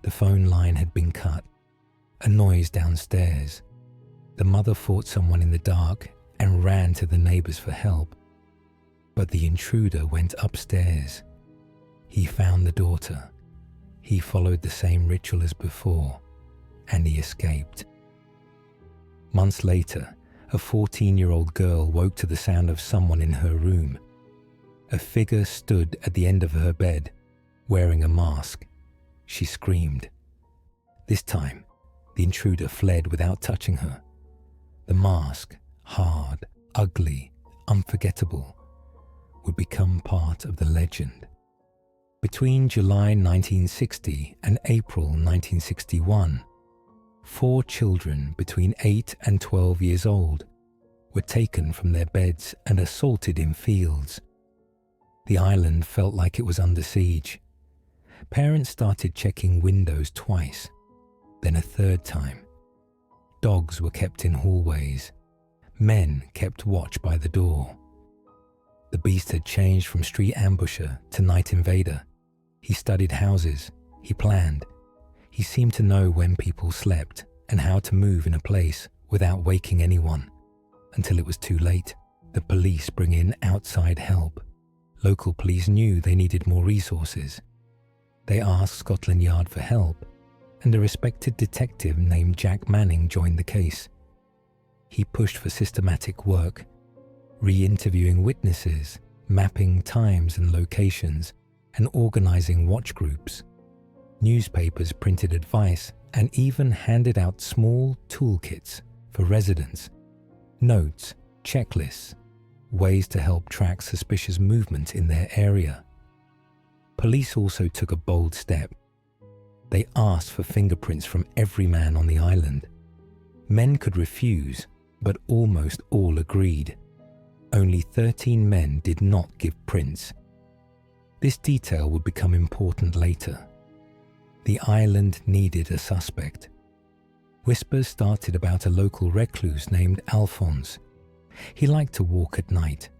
The phone line had been cut. A noise downstairs. The mother fought someone in the dark and ran to the neighbors for help. But the intruder went upstairs. He found the daughter. He followed the same ritual as before, and he escaped. Months later, a 14-year-old girl woke to the sound of someone in her room. A figure stood at the end of her bed, wearing a mask. She screamed. This time, the intruder fled without touching her. The mask, hard, ugly, unforgettable, would become part of the legend. Between July 1960 and April 1961, 4 children between 8 and 12 years old were taken from their beds and assaulted in fields. The island felt like it was under siege. Parents started checking windows twice, then a third time. Dogs were kept in hallways. Men kept watch by the door. The beast had changed from street ambusher to night invader. He studied houses. He planned. He seemed to know when people slept and how to move in a place without waking anyone. Until it was too late, the police bring in outside help. Local police knew they needed more resources. They asked Scotland Yard for help, and a respected detective named Jack Manning joined the case. He pushed for systematic work, re-interviewing witnesses, mapping times and locations, and organizing watch groups. Newspapers printed advice and even handed out small toolkits for residents, notes, checklists, ways to help track suspicious movement in their area. Police also took a bold step. They asked for fingerprints from every man on the island. Men could refuse, but almost all agreed. Only 13 men did not give prints. This detail would become important later. The island needed a suspect. Whispers started about a local recluse named Alphonse. He liked to walk at night.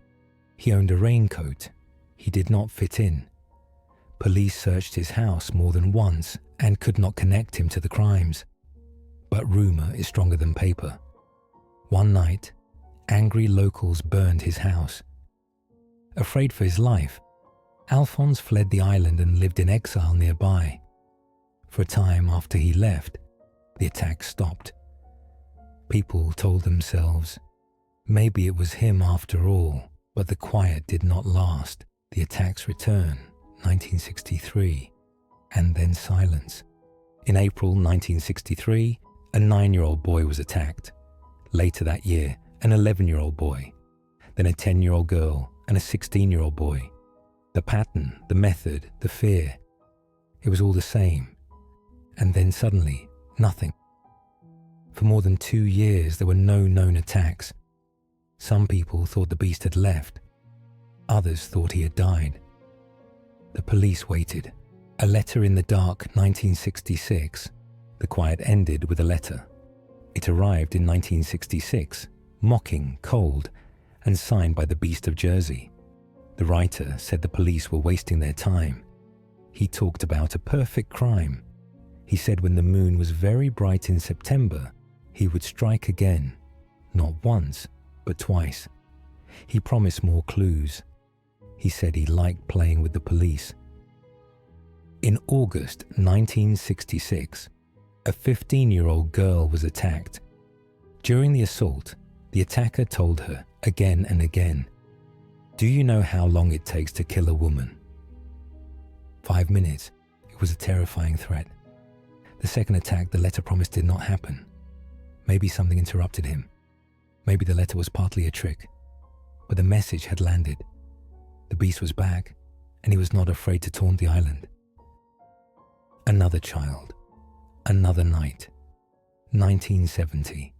He owned a raincoat. He did not fit in. Police searched his house more than once and could not connect him to the crimes. But rumor is stronger than paper. One night, angry locals burned his house. Afraid for his life, Alphonse fled the island and lived in exile nearby. For a time after he left, the attack stopped. People told themselves, maybe it was him after all, but the quiet did not last. The attacks returned, 1963, and then silence. In April 1963, a 9-year-old boy was attacked. Later that year, an 11-year-old boy, then a 10-year-old girl and a 16-year-old boy. The pattern, the method, the fear, it was all the same. And then suddenly, nothing. For more than 2 years, there were no known attacks. Some people thought the beast had left. Others thought he had died. The police waited. A letter in the dark, 1966. The quiet ended with a letter. It arrived in 1966, mocking, cold, and signed by the Beast of Jersey. The writer said the police were wasting their time. He talked about a perfect crime. He said when the moon was very bright in September, he would strike again, not once, but twice. He promised more clues. He said he liked playing with the police. In August 1966, a 15-year-old girl was attacked. During the assault, the attacker told her again and again, "Do you know how long it takes to kill a woman?" 5 minutes. It was a terrifying threat. The second attack, the letter promised did not happen. Maybe something interrupted him. Maybe the letter was partly a trick. But the message had landed. The beast was back, and he was not afraid to taunt the island. Another child. Another night. 1970.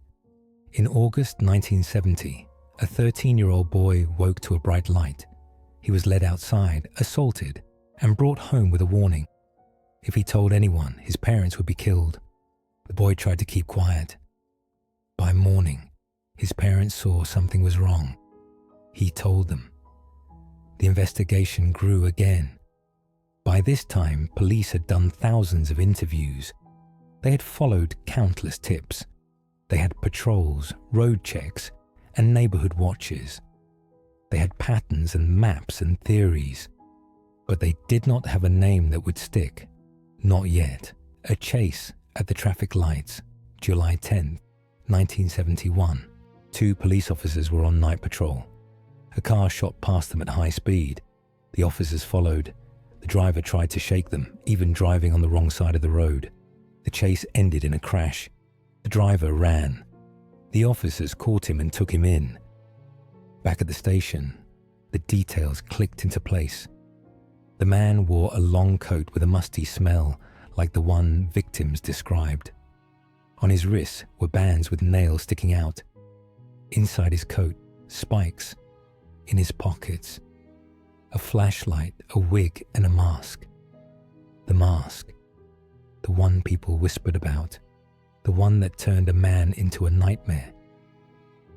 In August 1970, a 13-year-old boy woke to a bright light. He was led outside, assaulted, and brought home with a warning. If he told anyone, his parents would be killed. The boy tried to keep quiet. By morning, his parents saw something was wrong. He told them. The investigation grew again. By this time, police had done thousands of interviews. They had followed countless tips. They had patrols, road checks, and neighborhood watches. They had patterns and maps and theories. But they did not have a name that would stick. Not yet. A chase at the traffic lights, July 10th, 1971. 2 police officers were on night patrol. A car shot past them at high speed. The officers followed. The driver tried to shake them, even driving on the wrong side of the road. The chase ended in a crash. The driver ran. The officers caught him and took him in. Back at the station, the details clicked into place. The man wore a long coat with a musty smell, like the one victims described. On his wrists were bands with nails sticking out. Inside his coat, spikes. In his pockets, a flashlight, a wig, and a mask. The mask, the one people whispered about, the one that turned a man into a nightmare.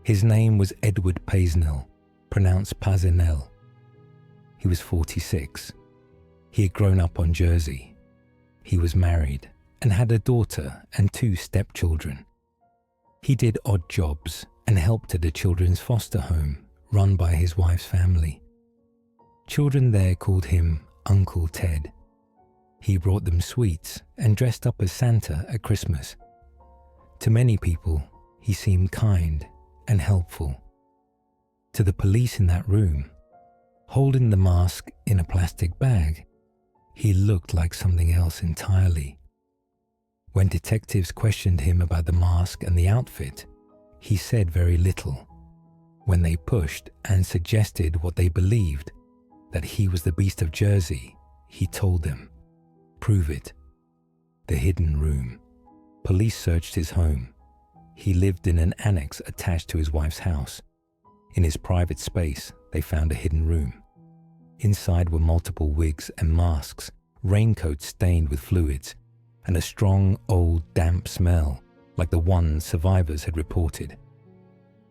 His name was Edward Paisnell, pronounced Pazinel. He was 46. He had grown up on Jersey. He was married and had a daughter and 2 stepchildren. He did odd jobs and helped at a children's foster home run by his wife's family. Children there called him Uncle Ted. He brought them sweets and dressed up as Santa at Christmas. To many people, he seemed kind and helpful. To the police in that room, holding the mask in a plastic bag, he looked like something else entirely. When detectives questioned him about the mask and the outfit, he said very little. When they pushed and suggested what they believed, that he was the Beast of Jersey, he told them, "Prove it." The hidden room. Police searched his home. He lived in an annex attached to his wife's house. In his private space, they found a hidden room. Inside were multiple wigs and masks, raincoats stained with fluids, and a strong, old, damp smell like the one survivors had reported.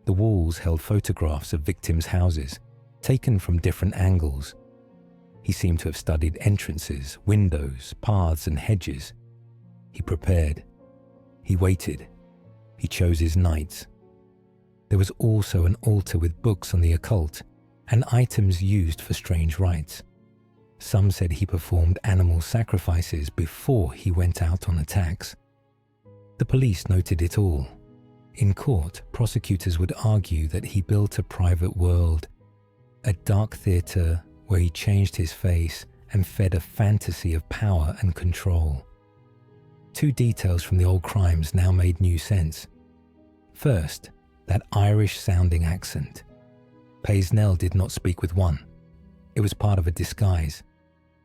The walls held photographs of victims' houses, taken from different angles. He seemed to have studied entrances, windows, paths, and hedges. He prepared. He waited. He chose his nights. There was also an altar with books on the occult and items used for strange rites. Some said he performed animal sacrifices before he went out on attacks. The police noted it all. In court, prosecutors would argue that he built a private world, a dark theater where he changed his face and fed a fantasy of power and control. 2 details from the old crimes now made new sense. First, that Irish-sounding accent. Paisnell did not speak with one. It was part of a disguise.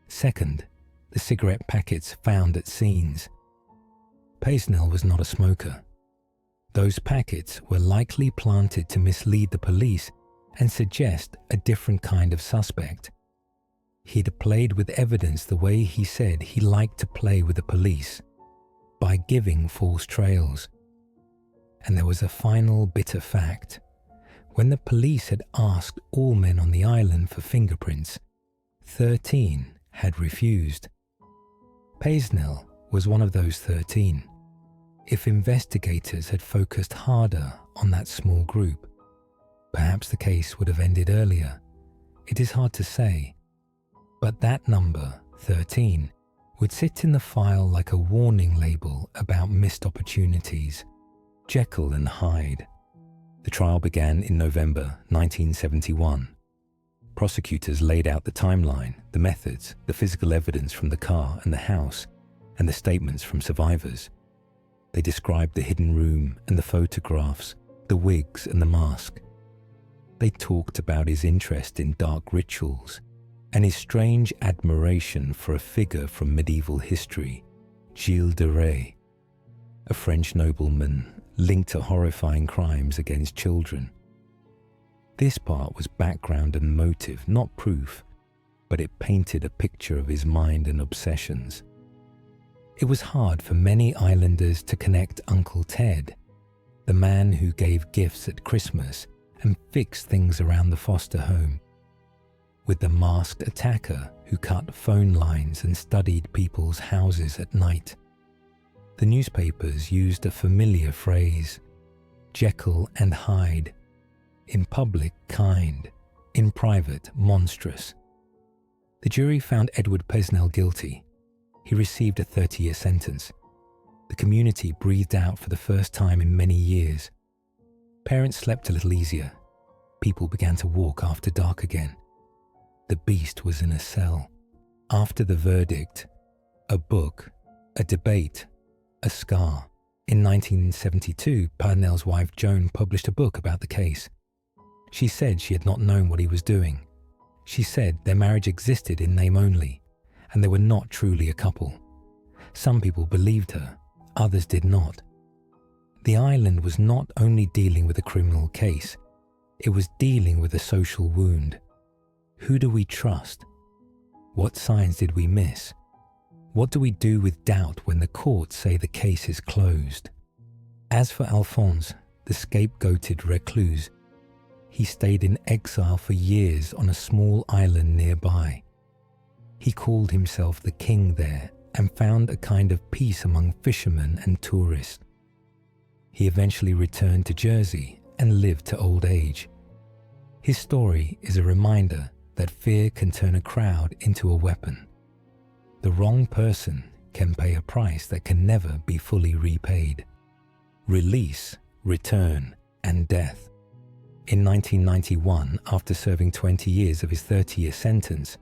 Second, the cigarette packets found at scenes. Paisnell was not a smoker. Those packets were likely planted to mislead the police and suggest a different kind of suspect. He'd played with evidence the way he said he liked to play with the police, by giving false trails. And there was a final bitter fact. When the police had asked all men on the island for fingerprints, 13 had refused. Paisnell was one of those 13. If investigators had focused harder on that small group, perhaps the case would have ended earlier. It is hard to say. But that number, 13, would sit in the file like a warning label about missed opportunities. Jekyll and Hyde. The trial began in November 1971. Prosecutors laid out the timeline, the methods, the physical evidence from the car and the house, and the statements from survivors. They described the hidden room and the photographs, the wigs and the mask. They talked about his interest in dark rituals and his strange admiration for a figure from medieval history, Gilles de Rais, a French nobleman linked to horrifying crimes against children. This part was background and motive, not proof, but it painted a picture of his mind and obsessions. It was hard for many islanders to connect Uncle Ted, the man who gave gifts at Christmas and fixed things around the foster home, with the masked attacker who cut phone lines and studied people's houses at night. The newspapers used a familiar phrase, Jekyll and Hyde, in public kind, in private monstrous. The jury found Edward Paisnell guilty. He received a 30-year sentence. The community breathed out for the first time in many years. Parents slept a little easier. People began to walk after dark again. The beast was in a cell. After the verdict, a book, a debate, a scar. In 1972, Paisnell's wife Joan published a book about the case. She said she had not known what he was doing. She said their marriage existed in name only, and they were not truly a couple. Some people believed her, others did not. The island was not only dealing with a criminal case, it was dealing with a social wound. Who do we trust? What signs did we miss? What do we do with doubt when the courts say the case is closed? As for Alphonse, the scapegoated recluse, he stayed in exile for years on a small island nearby. He called himself the king there and found a kind of peace among fishermen and tourists. He eventually returned to Jersey and lived to old age. His story is a reminder that fear can turn a crowd into a weapon. The wrong person can pay a price that can never be fully repaid. Release, return, and death. In 1991, after serving 20 years of his 30-year sentence,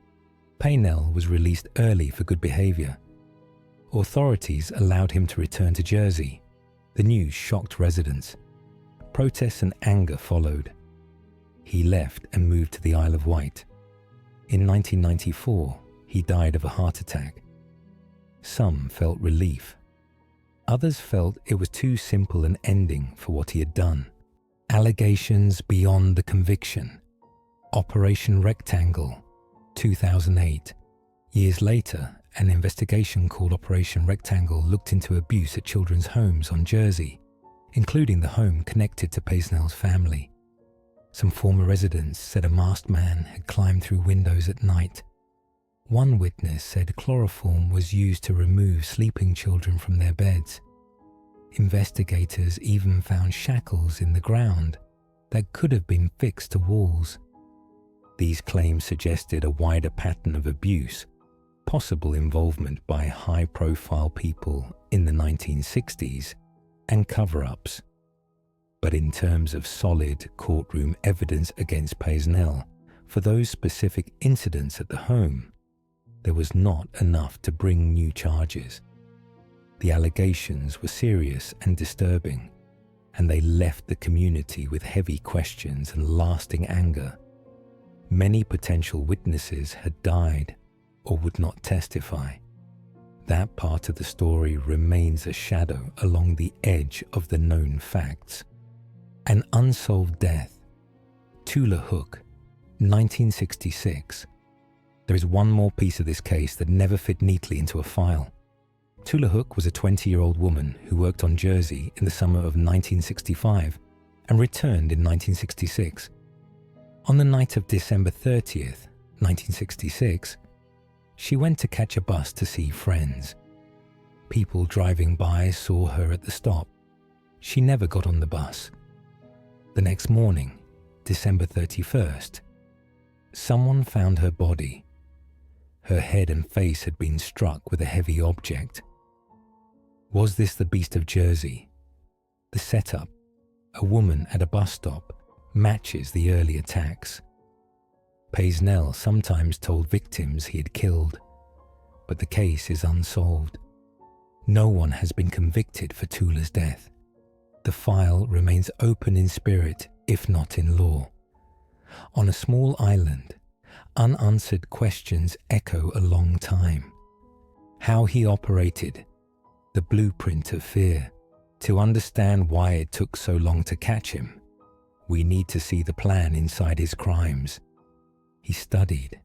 Paynell was released early for good behavior. Authorities allowed him to return to Jersey. The news shocked residents. Protests and anger followed. He left and moved to the Isle of Wight. In 1994, he died of a heart attack. Some felt relief. Others felt it was too simple an ending for what he had done. Allegations beyond the conviction. Operation Rectangle, 2008. Years later, an investigation called Operation Rectangle looked into abuse at children's homes on Jersey, including the home connected to Paysnell's family. Some former residents said a masked man had climbed through windows at night. One witness said chloroform was used to remove sleeping children from their beds. Investigators even found shackles in the ground that could have been fixed to walls. These claims suggested a wider pattern of abuse, possible involvement by high-profile people in the 1960s, and cover-ups. But in terms of solid courtroom evidence against Paysnell for those specific incidents at the home, there was not enough to bring new charges. The allegations were serious and disturbing, and they left the community with heavy questions and lasting anger. Many potential witnesses had died or would not testify. That part of the story remains a shadow along the edge of the known facts. An unsolved death. Tula Hook, 1966. There is one more piece of this case that never fit neatly into a file. Tula Hook was a 20-year-old woman who worked on Jersey in the summer of 1965 and returned in 1966. On the night of December 30th, 1966, she went to catch a bus to see friends. People driving by saw her at the stop. She never got on the bus. The next morning, December 31st, someone found her body. Her head and face had been struck with a heavy object. Was this the Beast of Jersey? The setup, a woman at a bus stop, matches the early attacks. Paysnell sometimes told victims he had killed, but the case is unsolved. No one has been convicted for Tula's death. The file remains open in spirit, if not in law. On a small island, unanswered questions echo a long time. How he operated, the blueprint of fear. To understand why it took so long to catch him, we need to see the plan inside his crimes. He studied.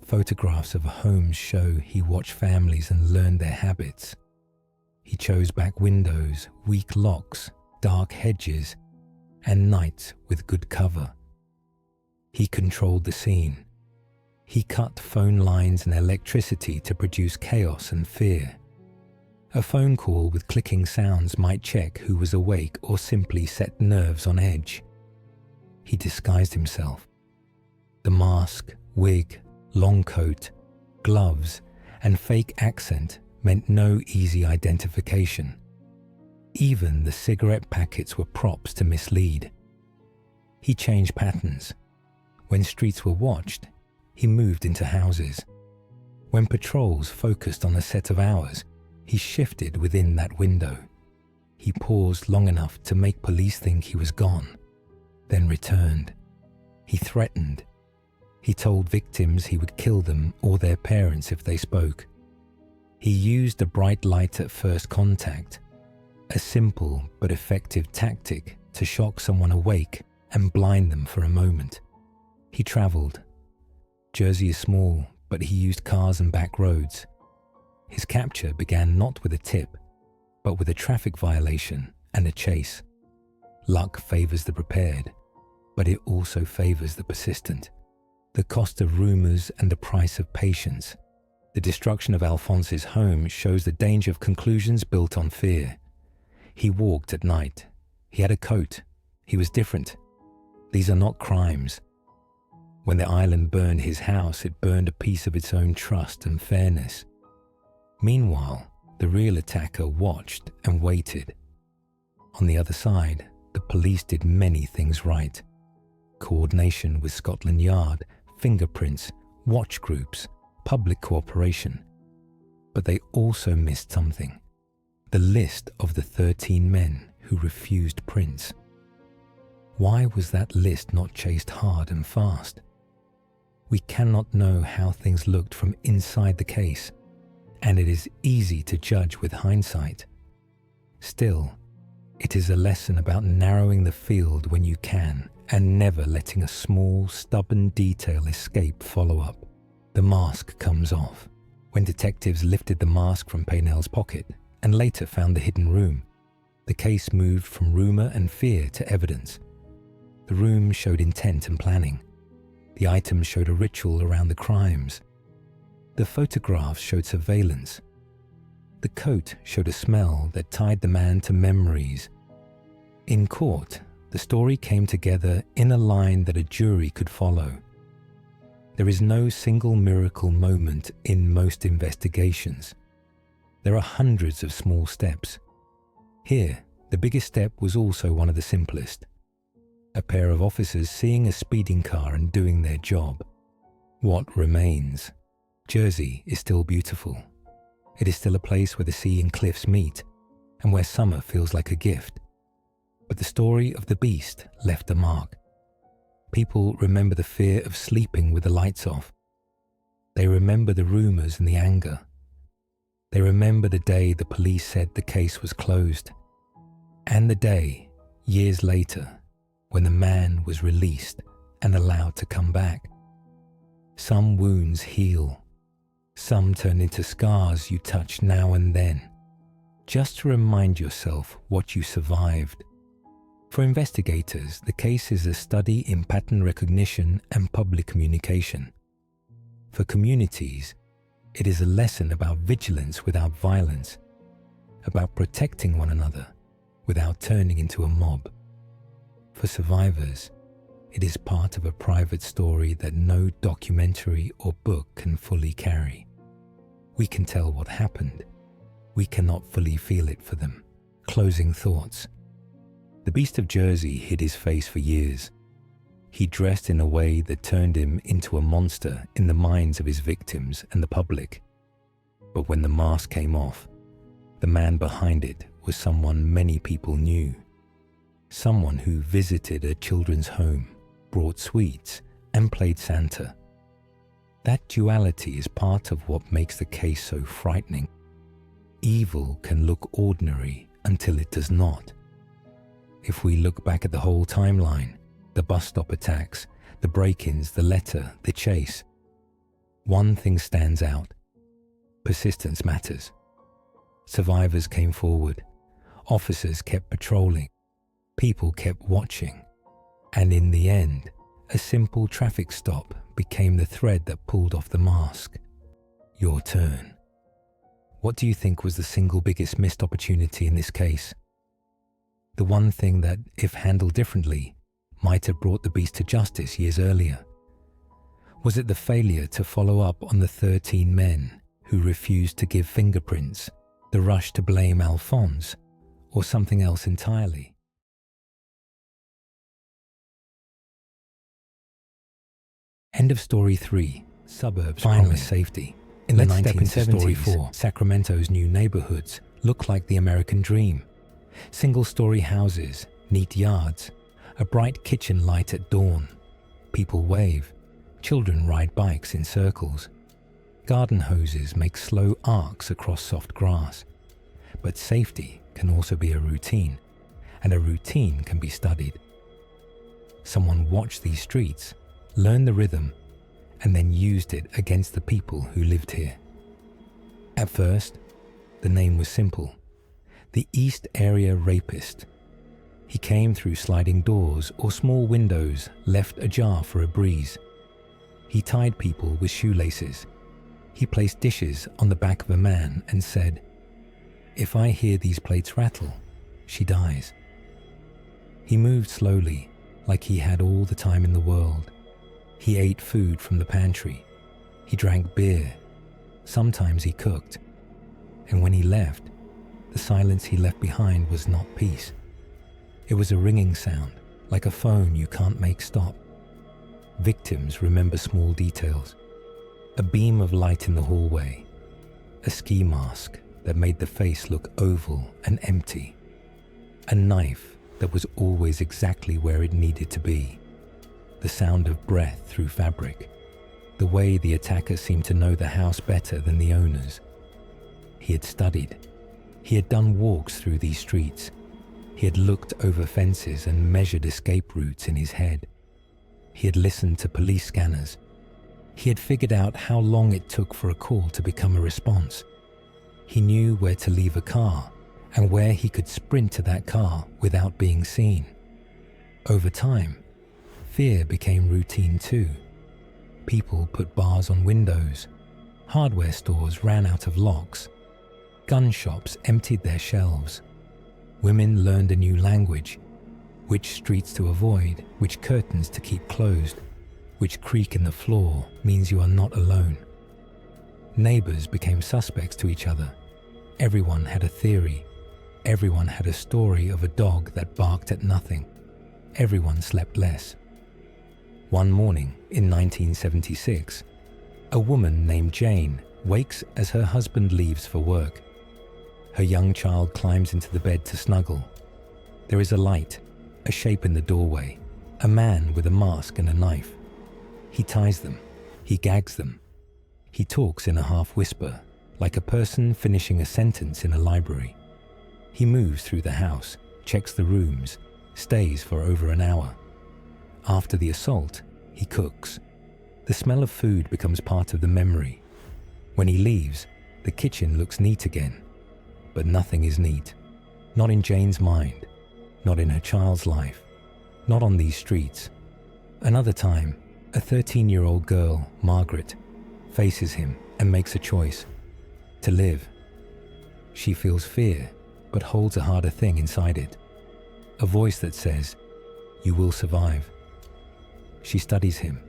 Photographs of homes show he watched families and learned their habits. He chose back windows, weak locks, dark hedges, and nights with good cover. He controlled the scene. He cut phone lines and electricity to produce chaos and fear. A phone call with clicking sounds might check who was awake or simply set nerves on edge. He disguised himself. The mask, wig, long coat, gloves, and fake accent meant no easy identification. Even the cigarette packets were props to mislead. He changed patterns. When streets were watched, he moved into houses. When patrols focused on a set of hours, he shifted within that window. He paused long enough to make police think he was gone, then returned. He threatened. He told victims he would kill them or their parents if they spoke. He used a bright light at first contact, a simple but effective tactic to shock someone awake and blind them for a moment. He traveled. Jersey is small, but he used cars and back roads. His capture began not with a tip, but with a traffic violation and a chase. Luck favors the prepared, but it also favors the persistent. The cost of rumors and the price of patience. The destruction of Alphonse's home shows the danger of conclusions built on fear. He walked at night. He had a coat. He was different. These are not crimes. When the island burned his house, it burned a piece of its own trust and fairness. Meanwhile, the real attacker watched and waited. On the other side, the police did many things right. Coordination with Scotland Yard, fingerprints, watch groups, public cooperation. But they also missed something. The list of the 13 men who refused prints. Why was that list not chased hard and fast? We cannot know how things looked from inside the case, and it is easy to judge with hindsight. Still, it is a lesson about narrowing the field when you can and never letting a small, stubborn detail escape follow-up. The mask comes off. When detectives lifted the mask from Paynell's pocket and later found the hidden room, the case moved from rumor and fear to evidence. The room showed intent and planning. The items showed a ritual around the crimes. The photographs showed surveillance. The coat showed a smell that tied the man to memories. In court, the story came together in a line that a jury could follow. There is no single miracle moment in most investigations. There are hundreds of small steps. Here, the biggest step was also one of the simplest. A pair of officers seeing a speeding car and doing their job. What remains? Jersey is still beautiful. It is still a place where the sea and cliffs meet, and where summer feels like a gift. But the story of the beast left a mark. People remember the fear of sleeping with the lights off. They remember the rumors and the anger. They remember the day the police said the case was closed. And the day, years later, when the man was released and allowed to come back. Some wounds heal. Some turn into scars you touch now and then, just to remind yourself what you survived. For investigators, the case is a study in pattern recognition and public communication. For communities, it is a lesson about vigilance without violence, about protecting one another without turning into a mob. For survivors, it is part of a private story that no documentary or book can fully carry. We can tell what happened. We cannot fully feel it for them. Closing thoughts. The Beast of Jersey hid his face for years. He dressed in a way that turned him into a monster in the minds of his victims and the public. But when the mask came off, the man behind it was someone many people knew. Someone who visited a children's home, brought sweets, and played Santa. That duality is part of what makes the case so frightening. Evil can look ordinary until it does not. If we look back at the whole timeline, the bus stop attacks, the break-ins, the letter, the chase, one thing stands out. Persistence matters. Survivors came forward. Officers kept patrolling. People kept watching. And in the end, a simple traffic stop became the thread that pulled off the mask. Your turn. What do you think was the single biggest missed opportunity in this case? The one thing that, if handled differently, might have brought the beast to justice years earlier? Was it the failure to follow up on the 13 men who refused to give fingerprints, the rush to blame Alphonse, or something else entirely? End of story 3. Suburbs promise safety. In the 1970s, Sacramento's new neighborhoods looked like the American dream. Single-story houses, neat yards, a bright kitchen light at dawn. People wave. Children ride bikes in circles. Garden hoses make slow arcs across soft grass. But safety can also be a routine, and a routine can be studied. Someone watched these streets, learned the rhythm, and then used it against the people who lived here. At first, the name was simple: the East Area Rapist. He came through sliding doors or small windows left ajar for a breeze. He tied people with shoelaces. He placed dishes on the back of a man and said, "If I hear these plates rattle, she dies." He moved slowly, like he had all the time in the world. He ate food from the pantry. He drank beer. Sometimes he cooked. And when he left, the silence he left behind was not peace. It was a ringing sound, like a phone you can't make stop. Victims remember small details. A beam of light in the hallway. A ski mask that made the face look oval and empty. A knife that was always exactly where it needed to be. The sound of breath through fabric. The way the attacker seemed to know the house better than the owners. He had studied. He had done walks through these streets. He had looked over fences and measured escape routes in his head. He had listened to police scanners. He had figured out how long it took for a call to become a response. He knew where to leave a car and where he could sprint to that car without being seen. Over time, fear became routine too. People put bars on windows. Hardware stores ran out of locks. Gun shops emptied their shelves. Women learned a new language. Which streets to avoid, which curtains to keep closed, which creak in the floor means you are not alone. Neighbors became suspects to each other. Everyone had a theory. Everyone had a story of a dog that barked at nothing. Everyone slept less. One morning in 1976, a woman named Jane wakes as her husband leaves for work. Her young child climbs into the bed to snuggle. There is a light, a shape in the doorway, a man with a mask and a knife. He ties them. He gags them. He talks in a half whisper, like a person finishing a sentence in a library. He moves through the house, checks the rooms, stays for over an hour. After the assault, he cooks. The smell of food becomes part of the memory. When he leaves, the kitchen looks neat again. But nothing is neat. Not in Jane's mind. Not in her child's life. Not on these streets. Another time, a 13-year-old girl, Margaret, faces him and makes a choice. To live. She feels fear, but holds a harder thing inside it. A voice that says, "You will survive." She studies him,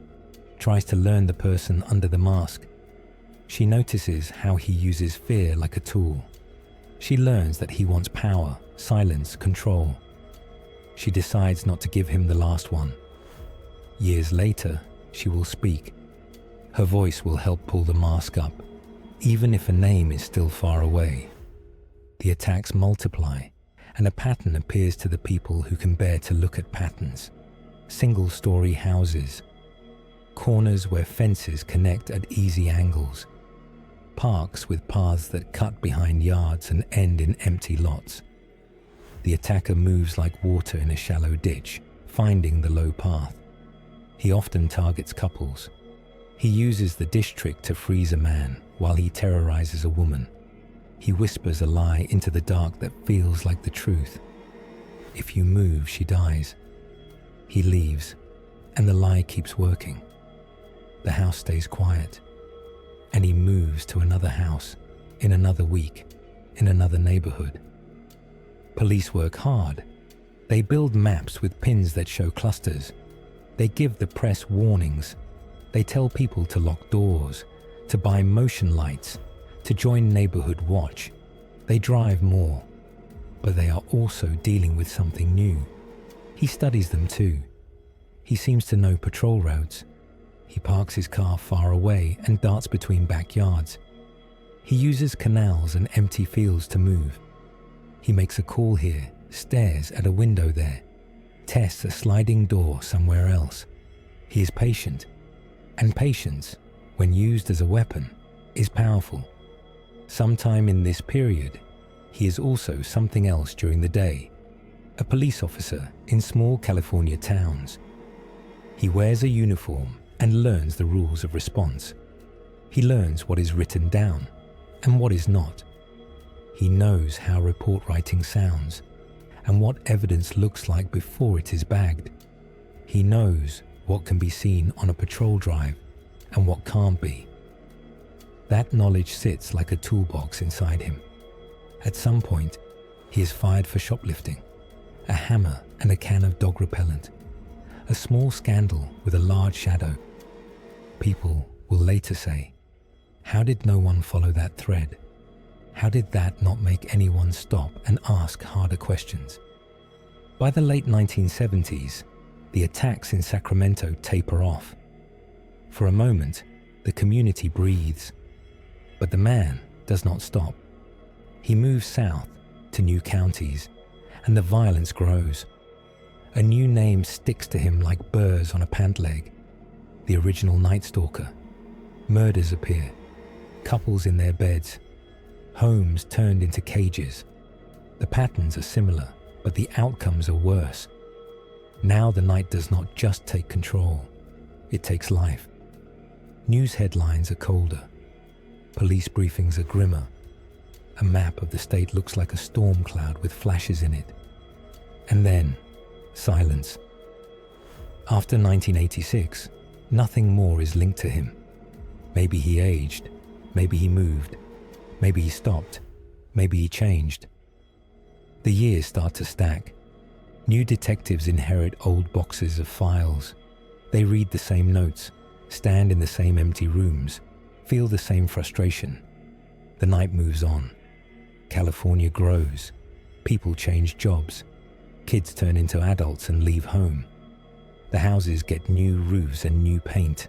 tries to learn the person under the mask. She notices how he uses fear like a tool. She learns that he wants power, silence, control. She decides not to give him the last one. Years later, she will speak. Her voice will help pull the mask up, even if a name is still far away. The attacks multiply, and a pattern appears to the people who can bear to look at patterns. Single-story houses, corners where fences connect at easy angles, parks with paths that cut behind yards and end in empty lots. The attacker moves like water in a shallow ditch, finding the low path. He often targets couples. He uses the dish trick to freeze a man while he terrorizes a woman. He whispers a lie into the dark that feels like the truth. If you move, she dies. He leaves, and the lie keeps working. The house stays quiet, and he moves to another house, in another week, in another neighborhood. Police work hard. They build maps with pins that show clusters. They give the press warnings. They tell people to lock doors, to buy motion lights, to join neighborhood watch. They drive more, but they are also dealing with something new. He studies them too. He seems to know patrol routes. He parks his car far away and darts between backyards. He uses canals and empty fields to move. He makes a call here, stares at a window there, tests a sliding door somewhere else. He is patient, and patience, when used as a weapon, is powerful. Sometime in this period, he is also something else during the day, a police officer in small California towns. He wears a uniform and learns the rules of response. He learns what is written down and what is not. He knows how report writing sounds and what evidence looks like before it is bagged. He knows what can be seen on a patrol drive and what can't be. That knowledge sits like a toolbox inside him. At some point, he is fired for shoplifting, a hammer and a can of dog repellent, a small scandal with a large shadow. People will later say, "How did no one follow that thread? How did that not make anyone stop and ask harder questions?" By the late 1970s, the attacks in Sacramento taper off. For a moment, the community breathes, but the man does not stop. He moves south to new counties, and the violence grows. A new name sticks to him like burrs on a pant leg: the original Night Stalker. Murders appear, couples in their beds, homes turned into cages. The patterns are similar, but the outcomes are worse. Now the night does not just take control, it takes life. News headlines are colder. Police briefings are grimmer. A map of the state looks like a storm cloud with flashes in it. And then, silence. After 1986, nothing more is linked to him. Maybe he aged, maybe he moved, maybe he stopped, maybe he changed. The years start to stack. New detectives inherit old boxes of files. They read the same notes, stand in the same empty rooms, feel the same frustration. The night moves on. California grows. People change jobs. Kids turn into adults and leave home. The houses get new roofs and new paint.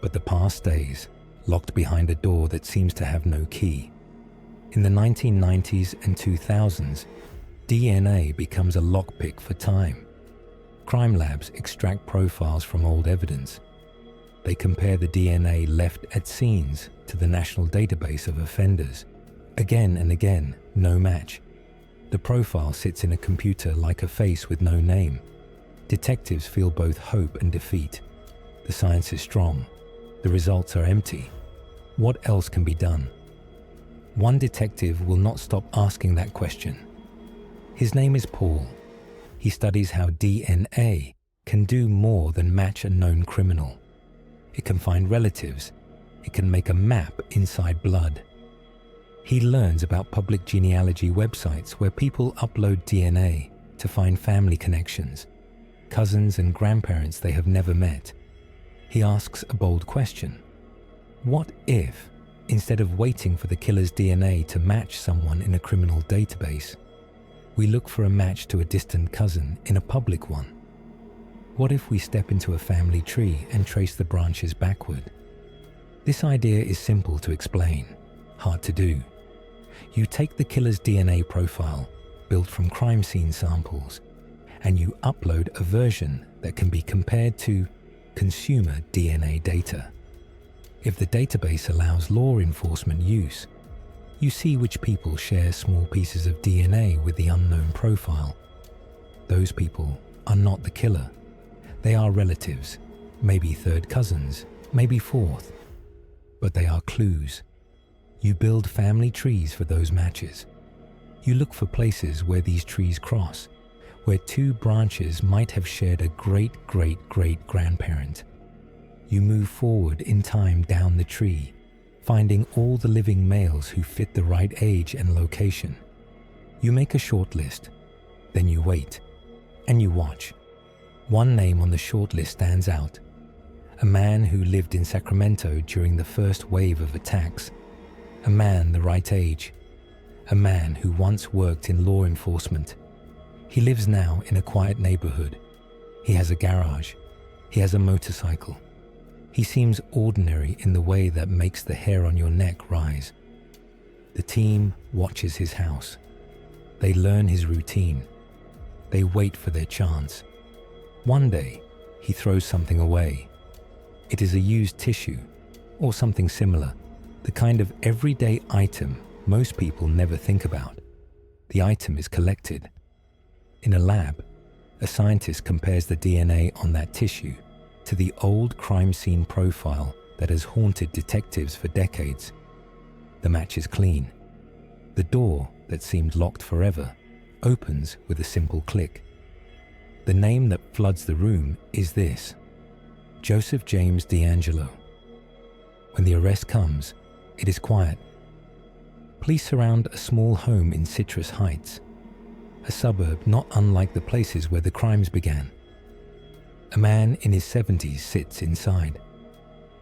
But the past stays, locked behind a door that seems to have no key. In the 1990s and 2000s, DNA becomes a lockpick for time. Crime labs extract profiles from old evidence. They compare the DNA left at scenes to the national database of offenders. Again and again, no match. The profile sits in a computer like a face with no name. Detectives feel both hope and defeat. The science is strong. The results are empty. What else can be done? One detective will not stop asking that question. His name is Paul. He studies how DNA can do more than match a known criminal. It can find relatives. It can make a map inside blood. He learns about public genealogy websites where people upload DNA to find family connections, cousins and grandparents they have never met. He asks a bold question. What if, instead of waiting for the killer's DNA to match someone in a criminal database, we look for a match to a distant cousin in a public one? What if we step into a family tree and trace the branches backward? This idea is simple to explain, hard to do. You take the killer's DNA profile, built from crime scene samples, and you upload a version that can be compared to consumer DNA data. If the database allows law enforcement use, you see which people share small pieces of DNA with the unknown profile. Those people are not the killer. They are relatives, maybe third cousins, maybe fourth. But they are clues. You build family trees for those matches. You look for places where these trees cross, where two branches might have shared a great-great-great-grandparent. You move forward in time down the tree, finding all the living males who fit the right age and location. You make a short list, then you wait, and you watch. One name on the short list stands out. A man who lived in Sacramento during the first wave of attacks. A man the right age. A man who once worked in law enforcement. He lives now in a quiet neighborhood. He has a garage. He has a motorcycle. He seems ordinary in the way that makes the hair on your neck rise. The team watches his house. They learn his routine. They wait for their chance. One day, he throws something away. It is a used tissue, or something similar, the kind of everyday item most people never think about. The item is collected. In a lab, a scientist compares the DNA on that tissue to the old crime scene profile that has haunted detectives for decades. The match is clean. The door that seemed locked forever opens with a simple click. The name that floods the room is this: Joseph James DeAngelo. When the arrest comes, it is quiet. Police surround a small home in Citrus Heights, a suburb not unlike the places where the crimes began. A man in his 70s sits inside.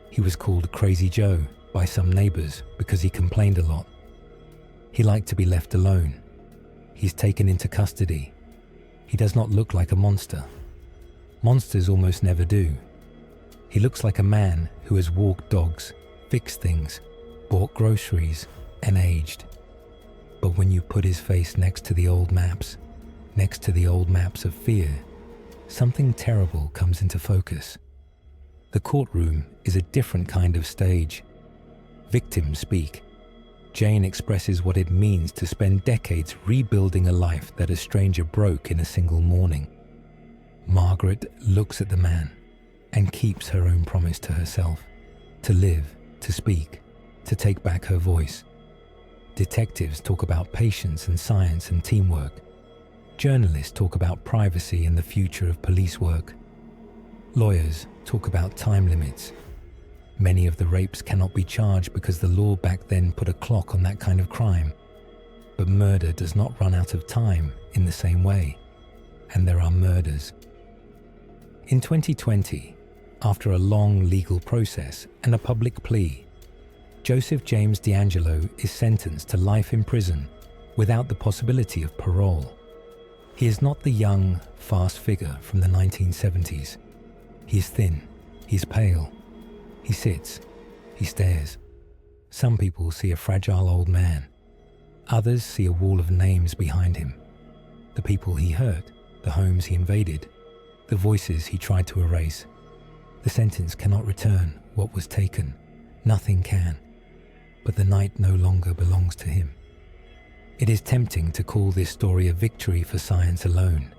He was called Crazy Joe by some neighbors because he complained a lot. He liked to be left alone. He's taken into custody. He does not look like a monster. Monsters almost never do. He looks like a man who has walked dogs, fixed things, bought groceries, and aged. But when you put his face next to the old maps of fear, something terrible comes into focus. The courtroom is a different kind of stage. Victims speak. Jane expresses what it means to spend decades rebuilding a life that a stranger broke in a single morning. Margaret looks at the man and keeps her own promise to herself: to live, to speak, to take back her voice. Detectives talk about patience and science and teamwork. Journalists talk about privacy and the future of police work. Lawyers talk about time limits. Many of the rapes cannot be charged because the law back then put a clock on that kind of crime. But murder does not run out of time in the same way, and there are murders. In 2020, after a long legal process and a public plea, Joseph James DeAngelo is sentenced to life in prison without the possibility of parole. He is not the young, fast figure from the 1970s. He is thin, he's pale. He sits, he stares. Some people see a fragile old man. Others see a wall of names behind him. The people he hurt, the homes he invaded, the voices he tried to erase. The sentence cannot return what was taken. Nothing can. But the night no longer belongs to him. It is tempting to call this story a victory for science alone.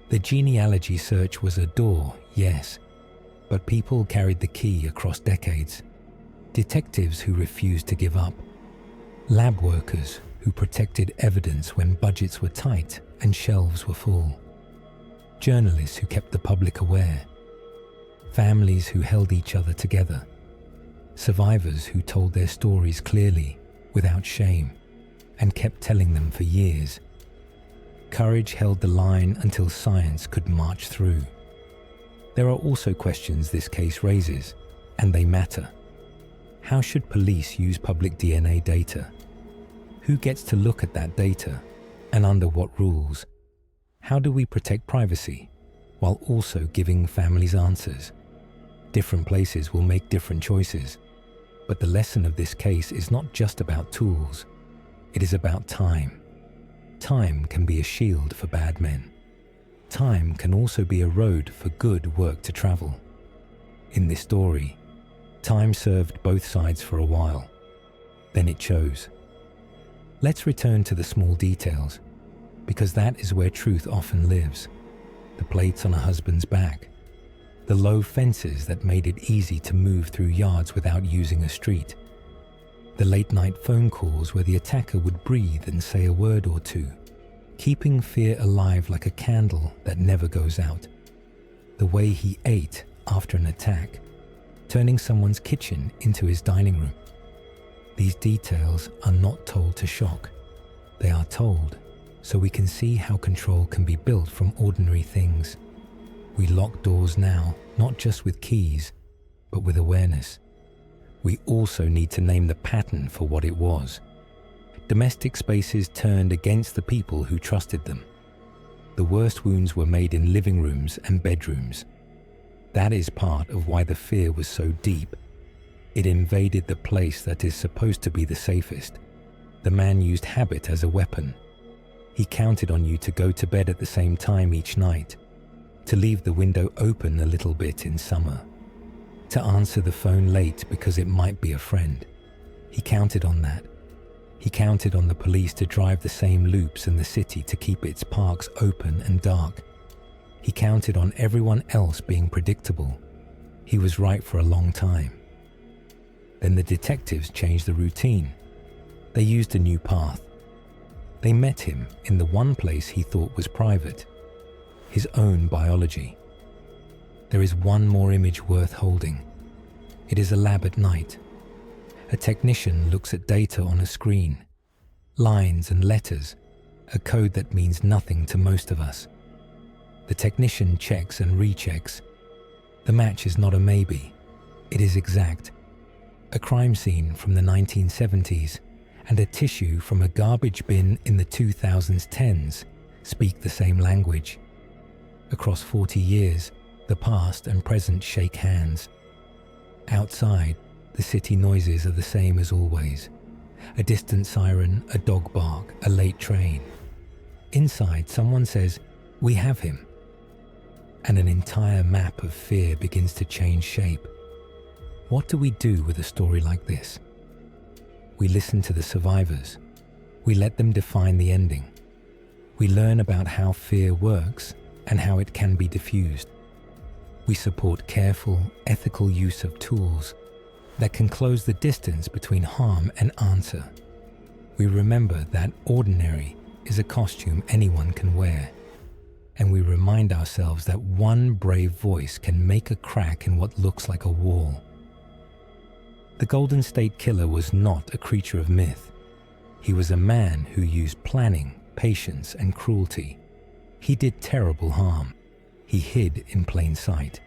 The genealogy search was a door, yes, but people carried the key across decades. Detectives who refused to give up. Lab workers who protected evidence when budgets were tight and shelves were full. Journalists who kept the public aware. Families who held each other together. Survivors who told their stories clearly, without shame, and kept telling them for years. Courage held the line until science could march through. There are also questions this case raises, and they matter. How should police use public DNA data? Who gets to look at that data, and under what rules? How do we protect privacy, while also giving families answers? Different places will make different choices, but the lesson of this case is not just about tools. It is about time. Time can be a shield for bad men. Time can also be a road for good work to travel. In this story, time served both sides for a while. Then it chose. Let's return to the small details, because that is where truth often lives. The plates on a husband's back. The low fences that made it easy to move through yards without using a street. The late-night phone calls where the attacker would breathe and say a word or two, keeping fear alive like a candle that never goes out. The way he ate after an attack, turning someone's kitchen into his dining room. These details are not told to shock. They are told so we can see how control can be built from ordinary things. We lock doors now, not just with keys, but with awareness. We also need to name the pattern for what it was. Domestic spaces turned against the people who trusted them. The worst wounds were made in living rooms and bedrooms. That is part of why the fear was so deep. It invaded the place that is supposed to be the safest. The man used habit as a weapon. He counted on you to go to bed at the same time each night, to leave the window open a little bit in summer, to answer the phone late because it might be a friend. He counted on that. He counted on the police to drive the same loops in the city to keep its parks open and dark. He counted on everyone else being predictable, He was right for a long time. Then the detectives changed the routine. They used a new path. They met him in the one place he thought was private, his own biology. There is one more image worth holding. It is a lab at night. A technician looks at data on a screen, lines and letters, a code that means nothing to most of us. The technician checks and rechecks. The match is not a maybe. It is exact. A crime scene from the 1970s and a tissue from a garbage bin in the 2010s speak the same language. Across 40 years, the past and present shake hands. Outside, the city noises are the same as always. A distant siren, a dog bark, a late train. Inside, someone says, "We have him." And an entire map of fear begins to change shape. What do we do with a story like this? We listen to the survivors. We let them define the ending. We learn about how fear works and how it can be diffused. We support careful, ethical use of tools that can close the distance between harm and answer. We remember that ordinary is a costume anyone can wear. And we remind ourselves that one brave voice can make a crack in what looks like a wall. The Golden State Killer was not a creature of myth. He was a man who used planning, patience, and cruelty. He did terrible harm. He hid in plain sight.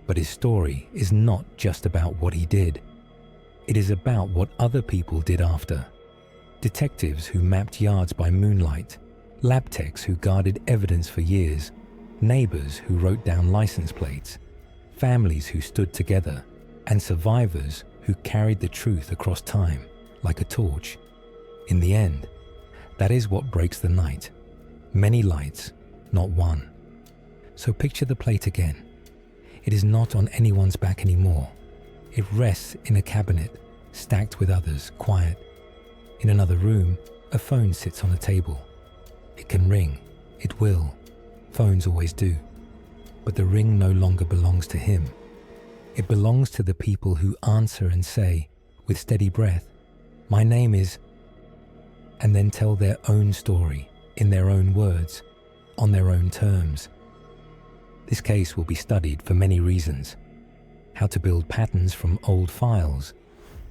But his story is not just about what he did. It is about what other people did after. Detectives who mapped yards by moonlight, lab techs who guarded evidence for years, neighbors who wrote down license plates, families who stood together, and survivors who carried the truth across time like a torch. In the end, that is what breaks the night. Many lights, not one. So picture the plate again. It is not on anyone's back anymore. It rests in a cabinet, stacked with others, quiet. In another room, a phone sits on a table. It can ring. It will. Phones always do. But the ring no longer belongs to him. It belongs to the people who answer and say, with steady breath, "My name is," and then tell their own story, in their own words, on their own terms. This case will be studied for many reasons. How to build patterns from old files,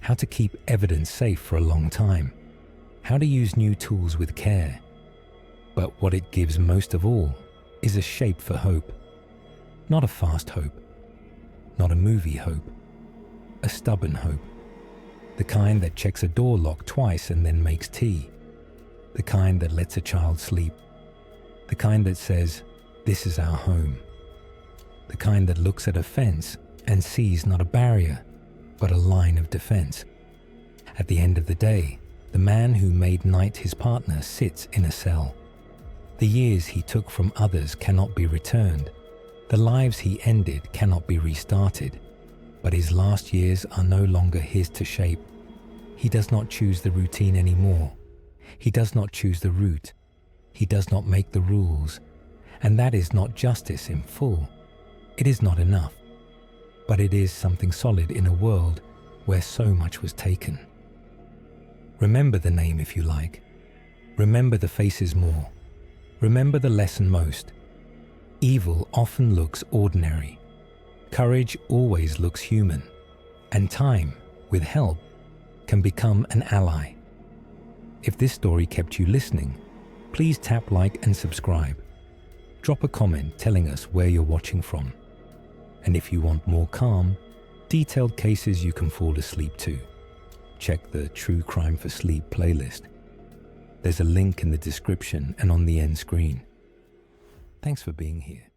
how to keep evidence safe for a long time, how to use new tools with care. But what it gives most of all is a shape for hope. Not a fast hope, not a movie hope, a stubborn hope. The kind that checks a door lock twice and then makes tea. The kind that lets a child sleep. The kind that says, "This is our home." The kind that looks at a fence and sees not a barrier, but a line of defense. At the end of the day, the man who made night his partner sits in a cell. The years he took from others cannot be returned. The lives he ended cannot be restarted. But his last years are no longer his to shape. He does not choose the routine anymore. He does not choose the route. He does not make the rules. And that is not justice in full. It is not enough. But it is something solid in a world where so much was taken. Remember the name if you like. Remember the faces more. Remember the lesson most. Evil often looks ordinary. Courage always looks human. And time, with help, can become an ally. If this story kept you listening, please tap like and subscribe. Drop a comment telling us where you're watching from. And if you want more calm, detailed cases you can fall asleep to, check the True Crime for Sleep playlist. There's a link in the description and on the end screen. Thanks for being here.